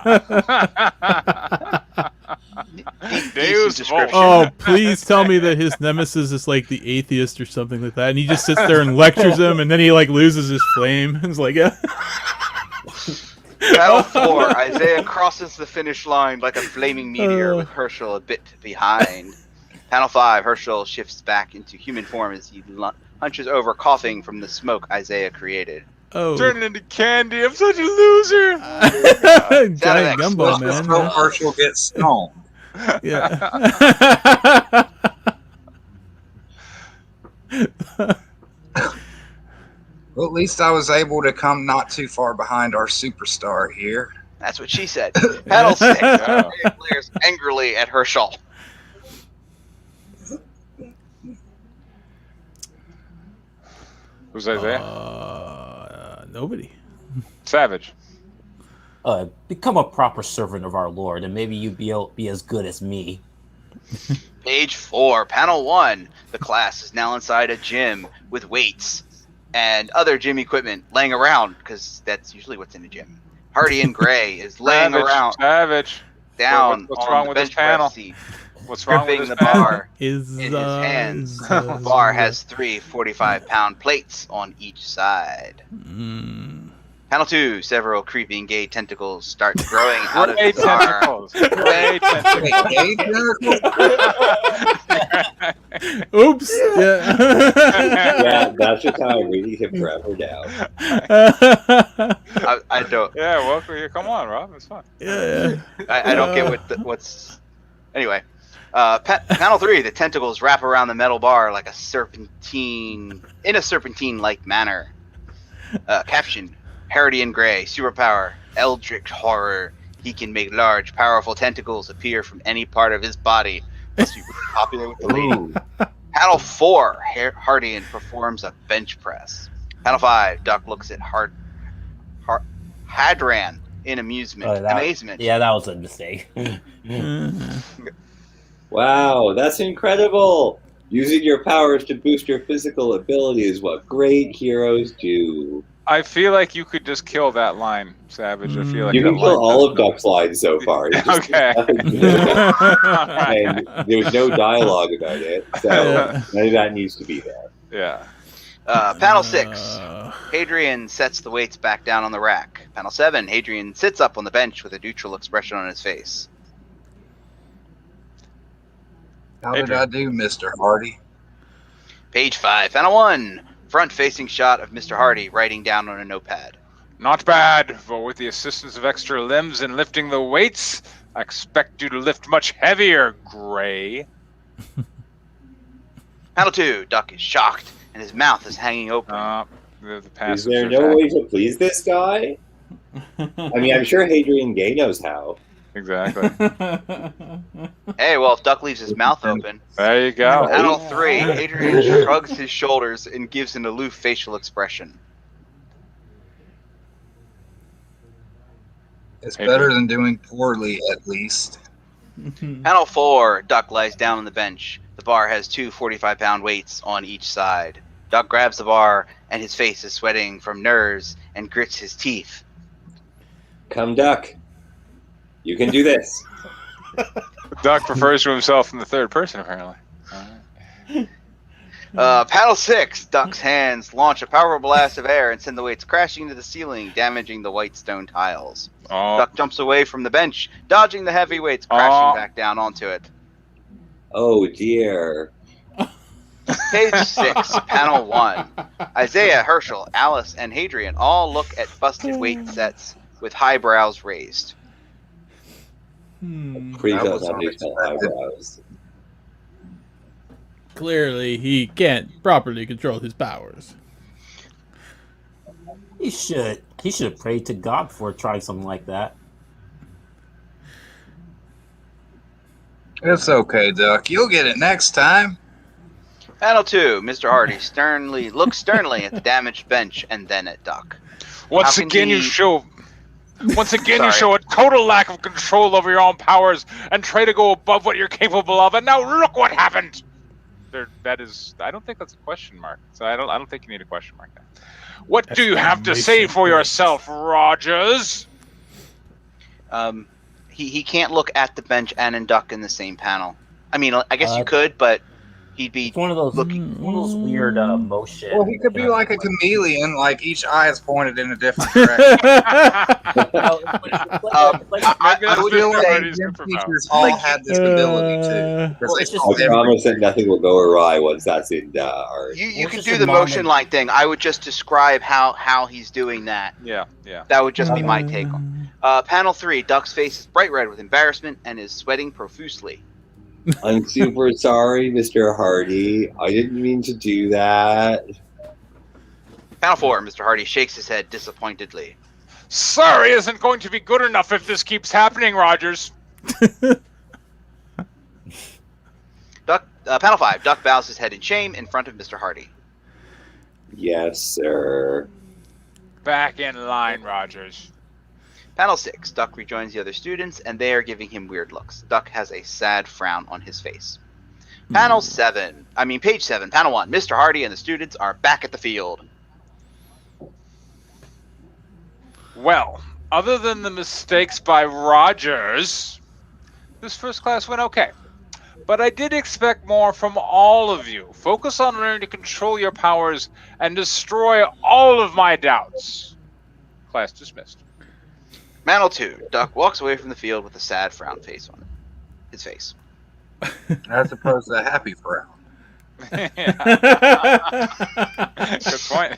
Deus description. Oh, please tell me that his nemesis is like the atheist or something like that, and he just sits there and lectures him, and then he like loses his flame. It's like, Panel 4, Isaiah crosses the finish line like a flaming meteor with Herschel a bit behind. Panel 5, Herschel shifts back into human form as he hunches over, coughing from the smoke Isaiah created. oh, Turning into candy. I'm such a loser. giant gumbo, Let's man. hope Herschel gets stoned. Yeah. Well, at least I was able to come not too far behind our superstar here. That's what she said. Panel 6, Isaiah glares angrily at Herschel. Who's Isaiah? Nobody. Savage. Become a proper servant of our Lord, and maybe you be as good as me. Page 4, panel 1. The class is now inside a gym with weights and other gym equipment laying around, because that's usually what's in a gym. Hardy and Gray is laying around Savage. down What's on wrong the with this bench press panel? seat, What's wrong with gripping this the panel? bar Is in his hands. is, The bar has 3 45-pound plates on each side. Panel 2, several creeping gay tentacles start growing out of Gray the bar. tentacles. Gray tentacles. Wait, gay tentacles? Oops. Yeah. Yeah, that's just how I really hit forever down. I don't. Yeah, well, come on, Rob. It's fun. Yeah. I don't get what's. Anyway, panel 3, the tentacles wrap around the metal bar like a serpentine, in a serpentine-like manner. Caption: Harridian Gray, superpower, Eldritch Horror. He can make large, powerful tentacles appear from any part of his body. Must be really popular with the lady. Ooh. Panel 4, Hardian performs a bench press. Panel 5, Duck looks at Hadran in amazement. Yeah, that was a mistake. Wow, that's incredible! Using your powers to boost your physical ability is what great heroes do. I feel like you could just kill that line, Savage. I feel like You that can kill line all does of Duck's lines so far. It's just- Okay. and there's no dialogue about it, so none of that needs to be there. Yeah. Panel 6, Hadrian sets the weights back down on the rack. Panel 7, Hadrian sits up on the bench with a neutral expression on his face. How did I do, Mr. Hardy? Page 5, Panel 1, front-facing shot of Mr. Hardy writing down on a notepad. Not bad, but with the assistance of extra limbs and lifting the weights, I expect you to lift much heavier, Gray. Panel 2, Duck is shocked and his mouth is hanging open. The Is passage there of no that. way to please this guy? I mean, I'm sure Hadrian Gay knows how. Exactly. Hey, well, if Duck leaves his mouth open. There you go. Panel 3, Hadrian shrugs his shoulders and gives an aloof facial expression. It's better than doing poorly, at least. Panel 4, Duck lies down on the bench. The bar has two 45-pound weights on each side. Duck grabs the bar, and his face is sweating from nerves and grits his teeth. Come, Duck. You can do this. Duck refers to himself in the third person, apparently. Panel 6, Duck's hands launch a powerful blast of air and send the weights crashing into the ceiling, damaging the white stone tiles. Oh, Duck jumps away from the bench, dodging the heavy weights, crashing back down onto it. Oh, dear. Page 6, Panel 1. Isaiah, Herschel, Alice, and Hadrian all look at busted weight sets with highbrows raised. Pretty That sure was somebody's got unexpected. eyebrows. Clearly, he can't properly control his powers. He should have prayed to God before trying something like that. It's okay, Duck. You'll get it next time. Panel 2, Mr. Hardy looks sternly at the damaged bench and then at Duck. Once How can again, you he- show you Sorry. show a total lack of control over your own powers and try to go above what you're capable of. And now look what happened. That is, I don't think that's a question mark. So I don't think you need a question mark there. What do you have to say Exclamation for point. yourself, Rogers? He can't look at the bench and in Duck in the same panel. I mean, I guess you Uh, could, but he'd be It's one of those weird motion. Well, he could be you know, like a chameleon, like each eye is pointed in a different direction. no, it's like- I Maybe would feel say like Hardy's gym superpower. teachers all had this ability too. Well, it's just- I promise that nothing will go awry once that's in art. You Well, could just do a the moment. motion line thing. I would just describe how he's doing that. Yeah. That would just be my take on. Panel 3, Duck's face is bright red with embarrassment and is sweating profusely. I'm super sorry, Mr. Hardy. I didn't mean to do that. Panel 4, Mr. Hardy shakes his head disappointedly. Sorry isn't going to be good enough if this keeps happening, Rogers. Panel 5, Duck bows his head in shame in front of Mr. Hardy. Yes, sir. Back in line, Rogers. Panel 6, Duck rejoins the other students, and they are giving him weird looks. Duck has a sad frown on his face. Page 7, Panel 1, Mr. Hardy and the students are back at the field. Well, other than the mistakes by Rogers, this first class went okay. But I did expect more from all of you. Focus on learning to control your powers and destroy all of my doubts. Class dismissed. Panel 2, Duck walks away from the field with a sad frown face on his face. As opposed to a happy frown. Good point.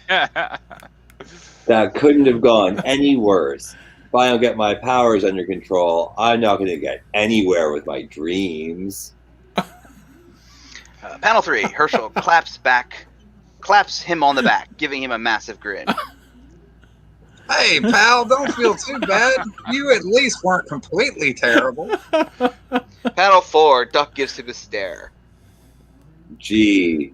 That couldn't have gone any worse. If I don't get my powers under control, I'm not going to get anywhere with my dreams. Panel 3, Herschel claps him on the back, giving him a massive grin. Hey, pal, don't feel too bad. You at least weren't completely terrible. Panel 4, Duck gives him a stare. Gee,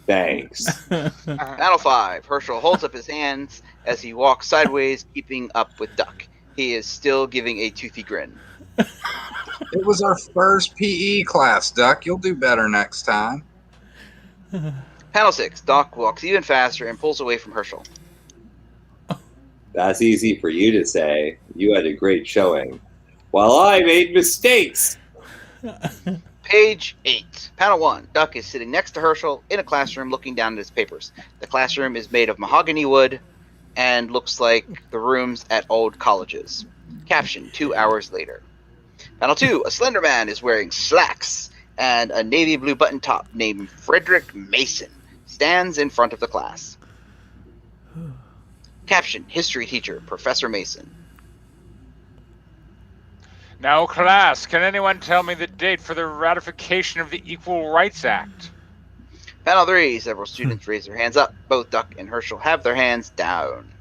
thanks. Panel 5, Herschel holds up his hands as he walks sideways, keeping up with Duck. He is still giving a toothy grin. It was our first PE class, Duck. You'll do better next time. Panel 6, Duck walks even faster and pulls away from Herschel. That's easy for you to say. You had a great showing. While I made mistakes. Page 8. Panel 1. Duck is sitting next to Herschel in a classroom looking down at his papers. The classroom is made of mahogany wood and looks like the rooms at old colleges. Caption, 2 hours later. Panel 2. A slender man is wearing slacks and a navy blue button top named Frederick Mason stands in front of the class. Caption, history teacher, Professor Mason. Now, class, can anyone tell me the date for the ratification of the Equal Rights Act? Panel 3, several students raise their hands up. Both Duck and Herschel have their hands down.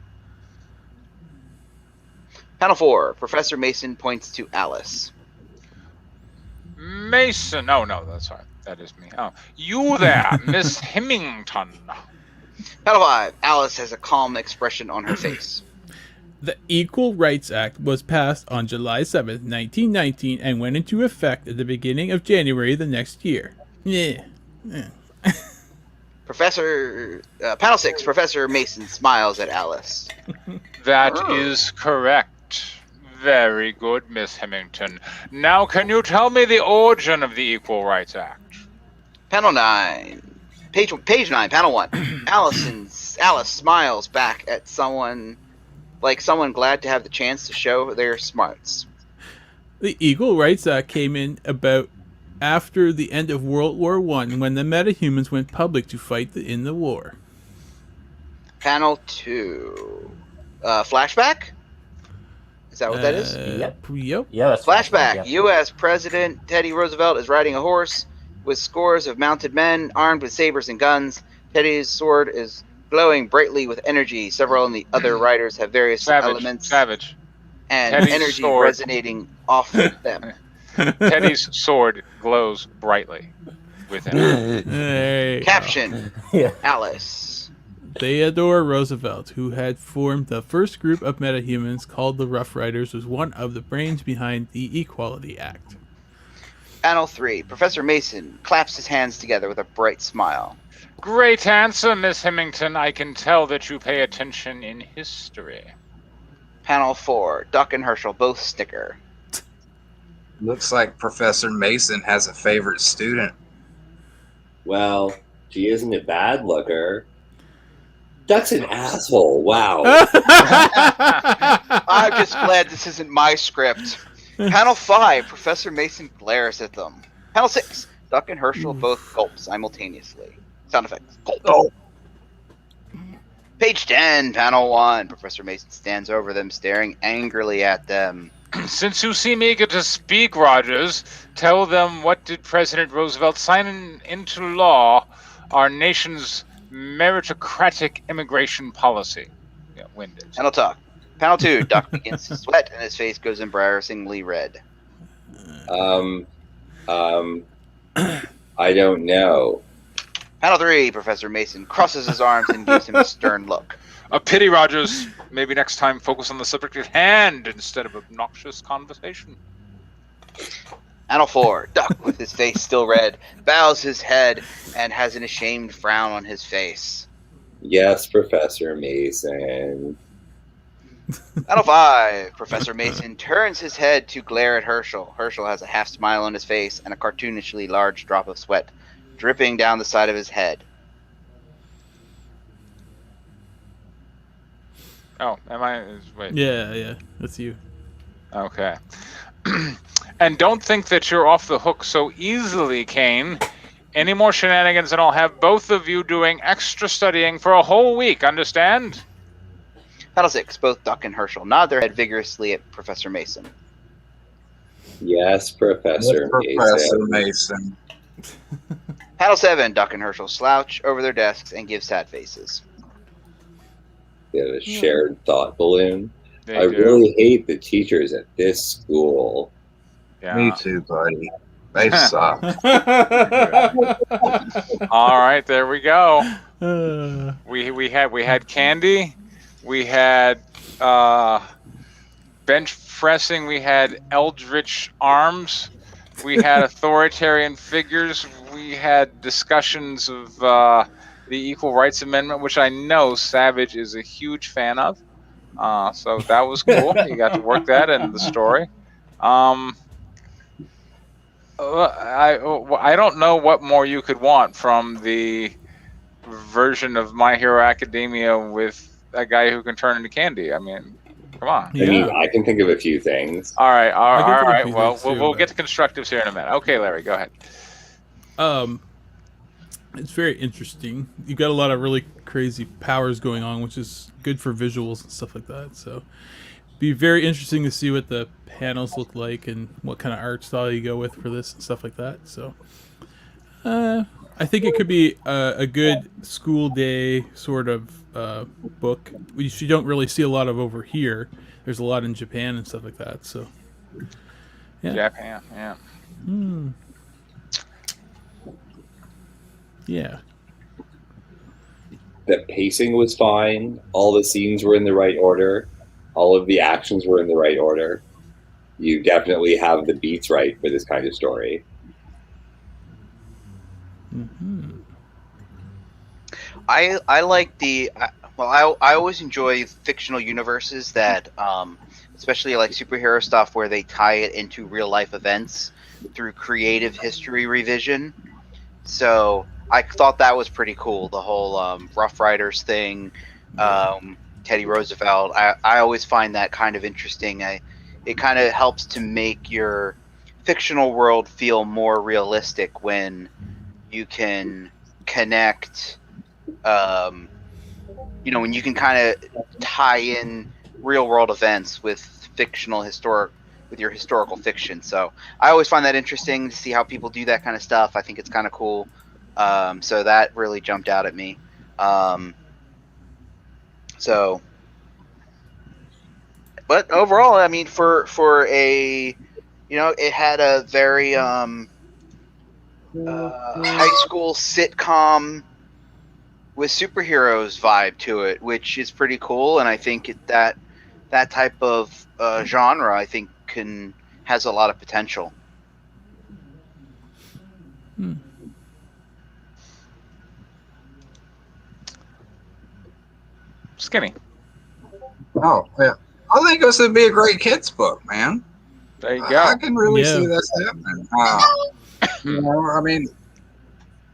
Panel 4, Professor Mason points to Alice. Mason. Oh, no, that's right. That is me. Oh, you there, Miss Hemington. Panel 5, Alice has a calm expression on her face. The Equal Rights Act was passed on July 7th, 1919, and went into effect at the beginning of January the next year. Yeah. Panel 6, Professor Mason smiles at Alice. That is correct. Very good, Miss Hemington. Now, can you tell me the origin of the Equal Rights Act? Panel 9. Page 9, panel 1. Alice smiles back at someone glad to have the chance to show their smarts. The Equal Rights Act came in about after the end of World War I, when the metahumans went public to fight in the war. Panel 2. Flashback? Is that what that is? Yep. Yep. Yeah, that's Flashback. Yep. U.S. President Teddy Roosevelt is riding a horse with scores of mounted men armed with sabers and guns. Teddy's sword is glowing brightly with energy. Several of the other riders have various elements Savage. and Teddy's energy sword. resonating off of them. Teddy's sword glows brightly with energy. There you go. Caption, Yeah. Alice. Theodore Roosevelt, who had formed the first group of metahumans called the Rough Riders, was one of the brains behind the Equality Act. Panel 3. Professor Mason claps his hands together with a bright smile. Great answer, Miss Hemington. I can tell that you pay attention in history. Panel 4. Duck and Herschel both snicker. Looks like Professor Mason has a favorite student. Well, she isn't a bad looker. Duck's an asshole. Wow. I'm just glad this isn't my script. Panel 5. Professor Mason glares at them. Panel 6. Duck and Herschel both gulp simultaneously. Sound effects. Gulp. Oh, Page 10. Panel 1. Professor Mason stands over them, staring angrily at them. Since you seem eager to speak, Rogers, tell them, what did President Roosevelt sign into law our nation's meritocratic immigration policy? Yeah, winded. Panel talk. Panel 2. Duck begins to sweat and his face goes embarrassingly red. I don't know. Panel 3. Professor Mason crosses his arms and gives him a stern look. A pity, Rogers. Maybe next time focus on the subject at hand instead of obnoxious conversation. Panel 4. Duck, with his face still red, bows his head and has an ashamed frown on his face. Yes, Professor Mason. Panel 5. Professor Mason turns his head to glare at Herschel. Herschel has a half smile on his face and a cartoonishly large drop of sweat dripping down the side of his head. Oh, am I? Wait. Yeah, that's you. Okay. And don't think that you're off the hook so easily, Kane. Any more shenanigans and I'll have both of you doing extra studying for a whole week, understand? Panel 6. Both Duck and Herschel nod their head vigorously at Professor Mason. Yes, Professor Professor Mason. Mason. Panel 7. Duck and Herschel slouch over their desks and give sad faces. They have a shared thought balloon. They I do. really hate the teachers at this school. Yeah. Me too, buddy. They suck. All right, there we go. Uh, We had Candy, we had bench pressing, we had Eldritch Arms, we had authoritarian figures, we had discussions of the Equal Rights Amendment, which I know Savage is a huge fan of. So that was cool. You got to work that in the story. I don't know what more you could want from the version of My Hero Academia with a guy who can turn into candy. I mean, come on. I mean, yeah. I can think of a few things. All right. I can think of a few Well, things too, we'll but- get to constructives here in a minute. Okay, Larry, go ahead. It's very interesting. You've got a lot of really crazy powers going on, which is good for visuals and stuff like that. So, be very interesting to see what the panels look like and what kind of art style you go with for this and stuff like that. So, I think it could be a good school day sort of book, which you don't really see a lot of over here. There's a lot in Japan and stuff like that. So, yeah. Japan, yeah. Yeah. The pacing was fine. All the scenes were in the right order. All of the actions were in the right order. You definitely have the beats right for this kind of story. I like the I always enjoy fictional universes that especially like superhero stuff where they tie it into real life events through creative history revision. So I thought that was pretty cool, the whole Rough Riders thing, Teddy Roosevelt. I always find that kind of interesting. It kind of helps to make your fictional world feel more realistic when you can connect when you can kind of tie in real world events with your historical fiction. So I always find that interesting to see how people do that kind of stuff. I think it's kind of cool. So that really jumped out at me. But overall, I mean, for a, it had a very high school sitcom with superheroes vibe to it, which is pretty cool. And I think that type of genre, I think, has a lot of potential. Skinny. Oh, yeah. I think this would be a great kids book, man. There you go. I can really Yeah. see this happening. I mean,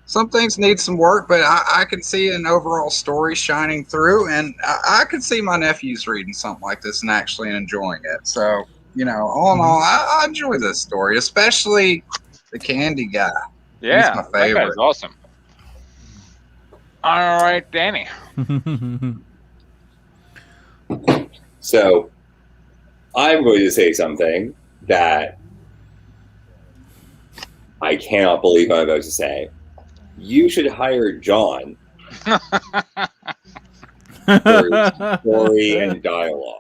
some things need some work, but I can see an overall story shining through, and I could see my nephews reading something like this and actually enjoying it. So, all in all, I enjoy this story, especially the candy guy. Yeah, my that guy's favorite. awesome. All right, Danny. So I'm going to say something that I cannot believe I'm about to say. You should hire John for story and dialogue.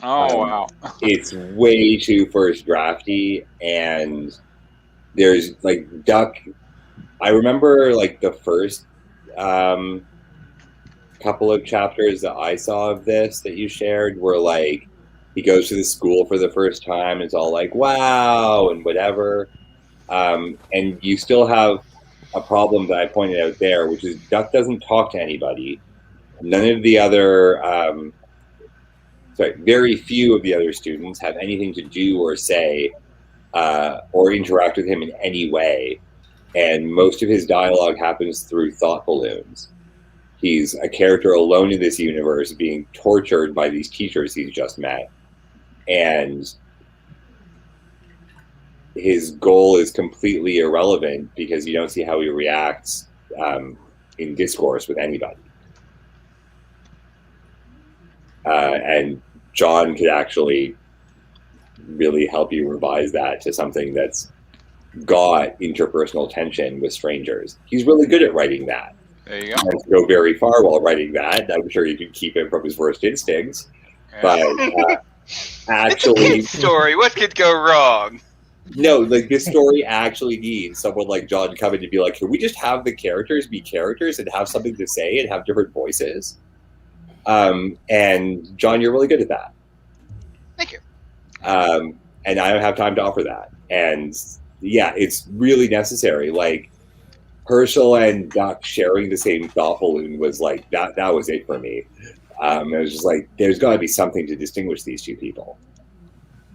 Oh, wow. It's way too first drafty, and there's like Duck. I remember like the first couple of chapters that I saw of this that you shared were like he goes to the school for the first time and it's all like wow and whatever, and you still have a problem that I pointed out there, which is Duck doesn't talk to anybody. None of the other very few of the other students have anything to do or say or interact with him in any way, and most of his dialogue happens through thought balloons. He's a character alone in this universe being tortured by these teachers he's just met. And his goal is completely irrelevant because you don't see how he reacts in discourse with anybody. And John could actually really help you revise that to something that's got interpersonal tension with strangers. He's really good at writing that. There you go. Can't go very far while writing that. I'm sure you could keep him from his worst instincts. Yeah. But It's a actually, kid's story. What could go wrong? no, like this story actually needs someone like John coming to be like, can we just have the characters be characters and have something to say and have different voices? And John, you're really good at that. Thank you. And I don't have time to offer that. And yeah, it's really necessary. Like Herschel and Duck sharing the same thought balloon was like that was it for me. It was just like there's got to be something to distinguish these two people.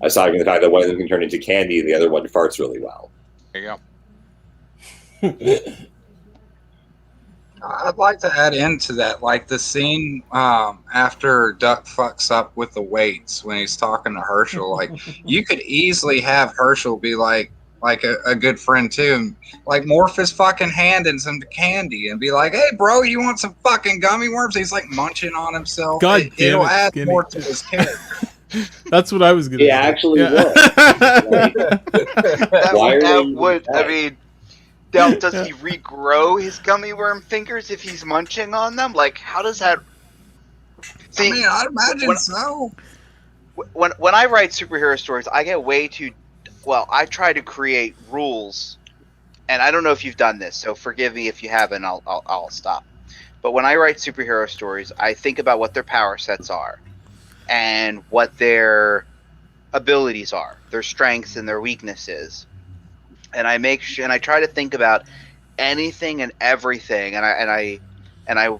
Aside from the fact that one of them can turn into candy and the other one farts really well. There you go. I'd like to add into that, like the scene after Duck fucks up with the weights when he's talking to Herschel. Like, you could easily have Herschel be like a good friend too, and like morph his fucking hand in some candy and be like, "Hey, bro, you want some fucking gummy worms?" He's like munching on himself. God damn It'll it, add Skinny. more to his character. That's what I was gonna. It say. actually Yeah. Why are That they would, I that? mean, now, does he regrow his gummy worm fingers if he's munching on them? Like, how does that? See, I mean, I'd imagine when- so. when I write superhero stories, I get way too. Well, I try to create rules, and I don't know if you've done this, so forgive me if you haven't. I'll stop. But when I write superhero stories, I think about what their power sets are, and what their abilities are, their strengths and their weaknesses, and I make sure, and I try to think about anything and everything, and I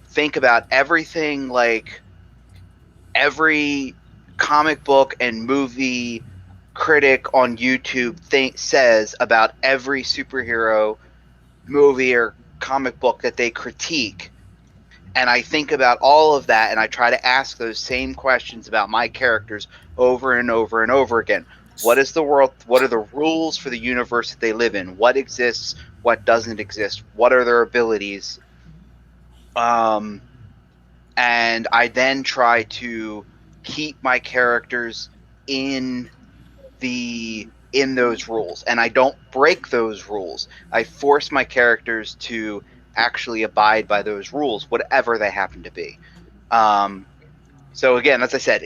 think about everything, like every comic book and movie critic on YouTube says about every superhero movie or comic book that they critique. And I think about all of that, and I try to ask those same questions about my characters over and over and over again. What is the world? What are the rules for the universe that they live in? What exists? What doesn't exist? What are their abilities? And I then try to keep my characters in those rules, and I don't break those rules. I force my characters to actually abide by those rules, whatever they happen to be. So again, as I said,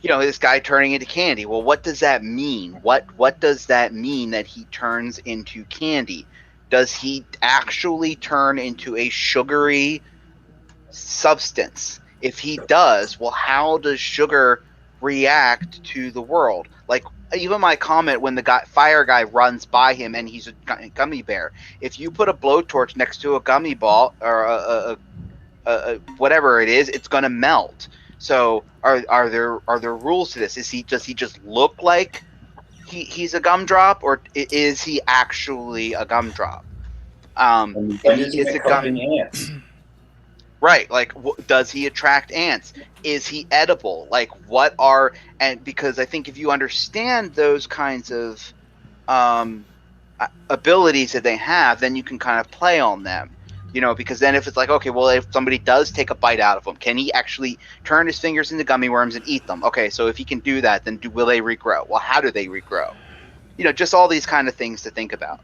this guy turning into candy. Well, what does that mean? What does that mean that he turns into candy? Does he actually turn into a sugary substance? If he does, well, how does sugar react to the world? Like, even my comment when the fire guy runs by him and he's a gummy bear. If you put a blowtorch next to a gummy ball or a whatever it is, it's going to melt. So are there rules to this? Does he just look like he's a gumdrop, or is he actually a gumdrop? If he is a gummy ants. Right, like, does he attract ants? Is he edible? Like, because I think if you understand those kinds of abilities that they have, then you can kind of play on them, because then if it's like, okay, well, if somebody does take a bite out of them, can he actually turn his fingers into gummy worms and eat them? Okay, so if he can do that, then will they regrow? Well, how do they regrow? Just all these kind of things to think about.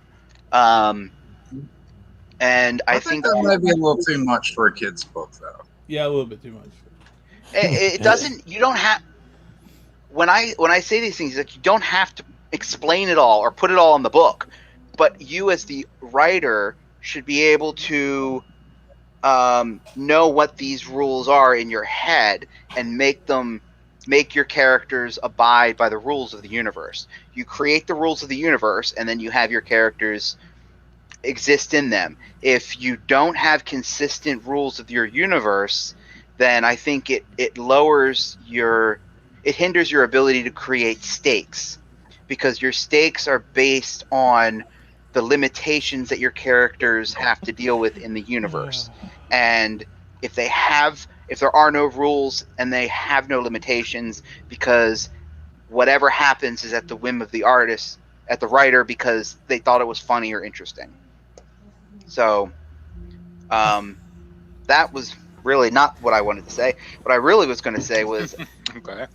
And I think that might be a little too much for a kid's book, though. Yeah, a little bit too much. it doesn't. You don't have. When I say these things, like, you don't have to explain it all or put it all in the book, but you as the writer should be able to know what these rules are in your head and make your characters abide by the rules of the universe. You create the rules of the universe, and then you have your characters exist in them. If you don't have consistent rules of your universe, then I think it hinders your ability to create stakes, because your stakes are based on the limitations that your characters have to deal with in the universe. And if there are no rules and they have no limitations, because whatever happens is at the whim of the artist, at the writer, because they thought it was funny or interesting. So that was really not what I wanted to say. What I really was going to say was, Okay.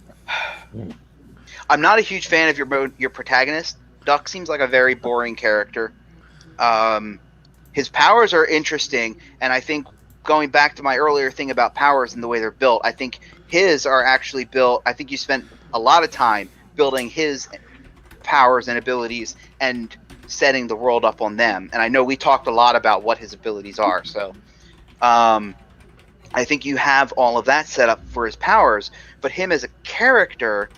I'm not a huge fan of your protagonist. Duck seems like a very boring character. his powers are interesting, and I think going back to my earlier thing about powers and the way they're built, I think his are actually built. I think you spent a lot of time building his powers and abilities and setting the world up on them. And I know we talked a lot about what his abilities are, so I think you have all of that set up for his powers. But him as a character,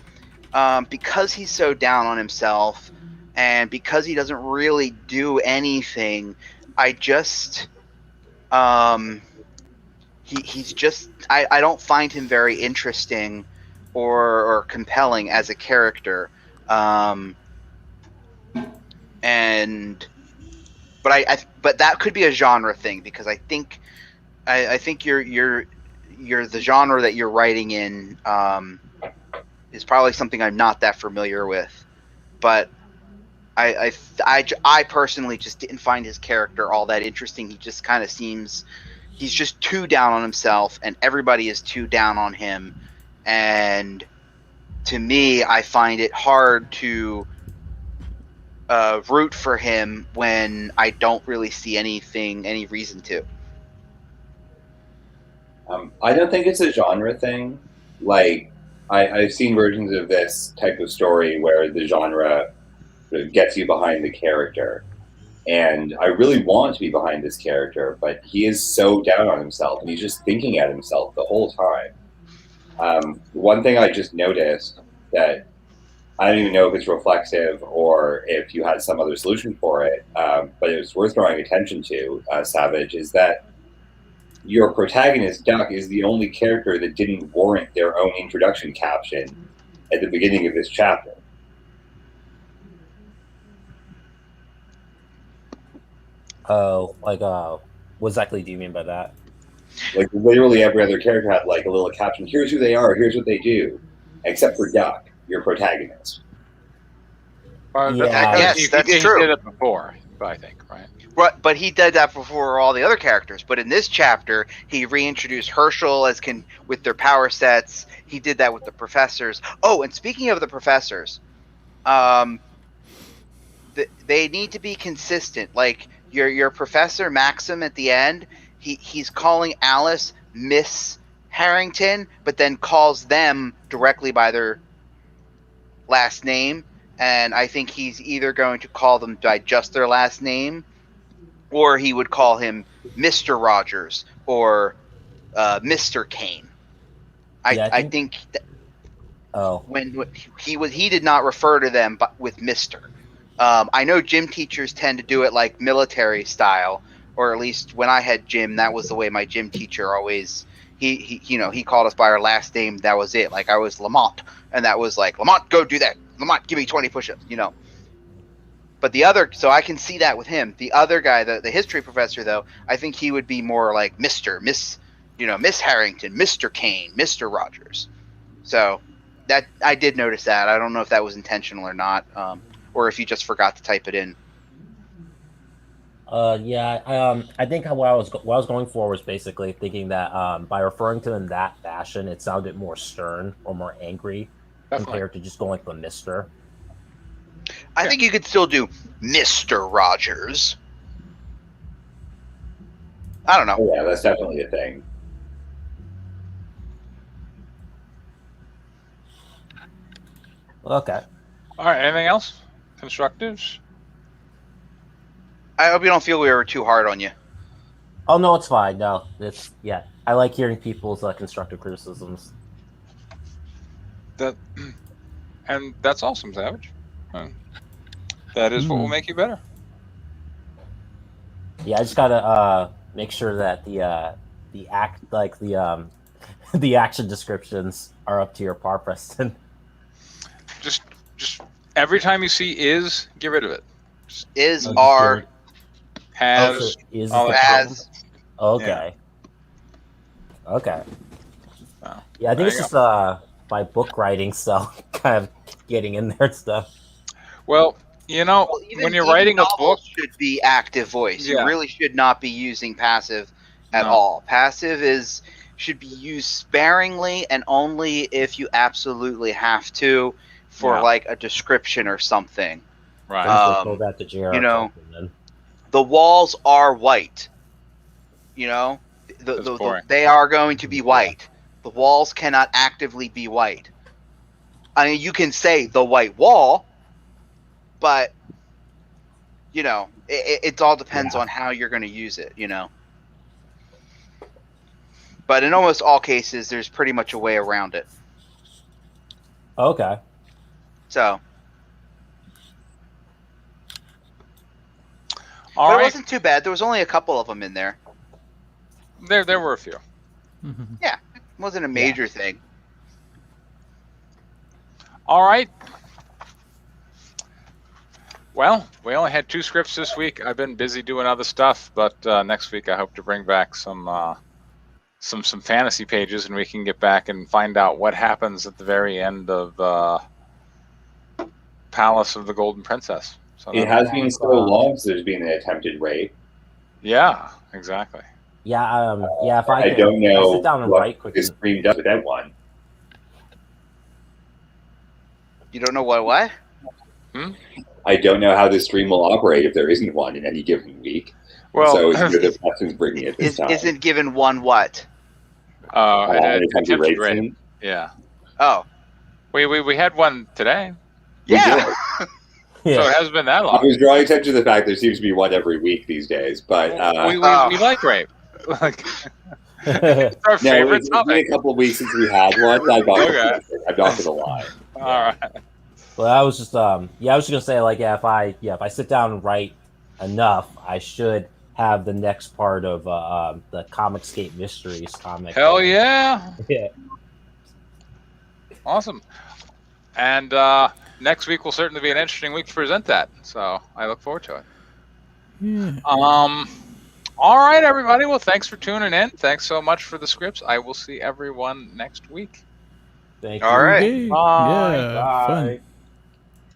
because he's so down on himself and because he doesn't really do anything, I just he's just I don't find him very interesting or compelling as a character. But that could be a genre thing, because I think you're the genre that you're writing in is probably something I'm not that familiar with. But I personally just didn't find his character all that interesting. He just kind of seems he's just too down on himself, and everybody is too down on him. And to me, I find it hard to root for him when I don't really see any reason to. I don't think it's a genre thing. Like, I've seen versions of this type of story where the genre gets you behind the character. And I really want to be behind this character, but he is so down on himself, and he's just thinking at himself the whole time. One thing I just noticed that I don't even know if it's reflexive or if you had some other solution for it, but it was worth drawing attention to, Savage, is that your protagonist, Duck, is the only character that didn't warrant their own introduction caption at the beginning of this chapter. Oh, like, what exactly do you mean by that? Like, literally every other character had, like, a little caption. Here's who they are, here's what they do. Except for Duck, your protagonist. Yes, that's true. He did it before, I think, right? But he did that before all the other characters. But in this chapter, he reintroduced Herschel with their power sets. He did that with the professors. Oh, and speaking of the professors, they need to be consistent. Like your Professor Maxim at the end, he's calling Alice Miss Harrington, but then calls them directly by their last name. And I think he's either going to call them by just their last name, or he would call him Mr. Rogers or Mr. Kane. I think when he did not refer to them with Mr. I know gym teachers tend to do it like military style, or at least when I had gym, that was the way my gym teacher always he called us by our last name. That was it. Like I was Lamont, and that was like, Lamont, go do that. Lamont, give me 20 push-ups. But the other, so I can see that with him. The other guy, the history professor, though, I think he would be more like Mr., Miss Harrington, Mr. Kane, Mr. Rogers. So that I did notice that. I don't know if that was intentional or not, or if you just forgot to type it in. I think what I was going for was basically thinking that by referring to them in that fashion, it sounded more stern or more angry. Definitely. Compared to just going with the Mr. I think you could still do Mr. Rogers. I don't know. Oh, yeah, that's definitely a thing. Okay. All right. Anything else? Constructives? I hope you don't feel we were too hard on you. Oh no, it's fine. No, I like hearing people's constructive criticisms. And that's awesome, Savage. That is what will make you better. Yeah, I just gotta make sure that the action descriptions are up to your par, Preston. Just every time you see "is," get rid of it. Is, are, has, is has. Okay. Yeah. Okay. Wow. Yeah, I think it's just my book writing stuff kind of getting in there and stuff. Well, when you're writing a book, should be active voice. Yeah. You really should not be using passive at all. Passive should be used sparingly and only if you absolutely have to for like a description or something. Right. Go back to JR. the walls are white. You know, That's boring. they are going to be white. The walls cannot actively be white. I mean, you can say the white wall, but you know, it all depends on how you're going to use it. You know, but in almost all cases, there's pretty much a way around it. Okay. So, All but it right. wasn't too bad. There was only a couple of them in there. There were a few. It wasn't a major thing. All right. Well, we only had 2 scripts this week. I've been busy doing other stuff, but next week I hope to bring back some fantasy pages, and we can get back and find out what happens at the very end of Palace of the Golden Princess. So It has been so long since there's been an attempted rape. Yeah, exactly. Yeah. If I don't know sit down and what write quickly. this stream does with that one. You don't know what? I don't know how this stream will operate if there isn't one in any given week. Well, so it's good that Preston's bringing it this time. Isn't given one what? An attempted rape rape. scene? Yeah. Oh, We had one today, yeah. so it hasn't been that I long. was drawing attention to the fact there seems to be one every week these days, but we like rape. Like, it's our no, favorite it's been topic. a couple of weeks since we had one. I'm not Okay. gonna lie. All right. Well, I was just I was just gonna say if I sit down and write enough, I should have the next part of the Comicscape Mysteries comic. Hell yeah! Yeah. Awesome. And next week will certainly be an interesting week to present that. So I look forward to it. Yeah. All right, everybody. Well, thanks for tuning in. Thanks so much for the scripts. I will see everyone next week. Thank you. All right. Okay. Bye. Yeah. Bye. Fun.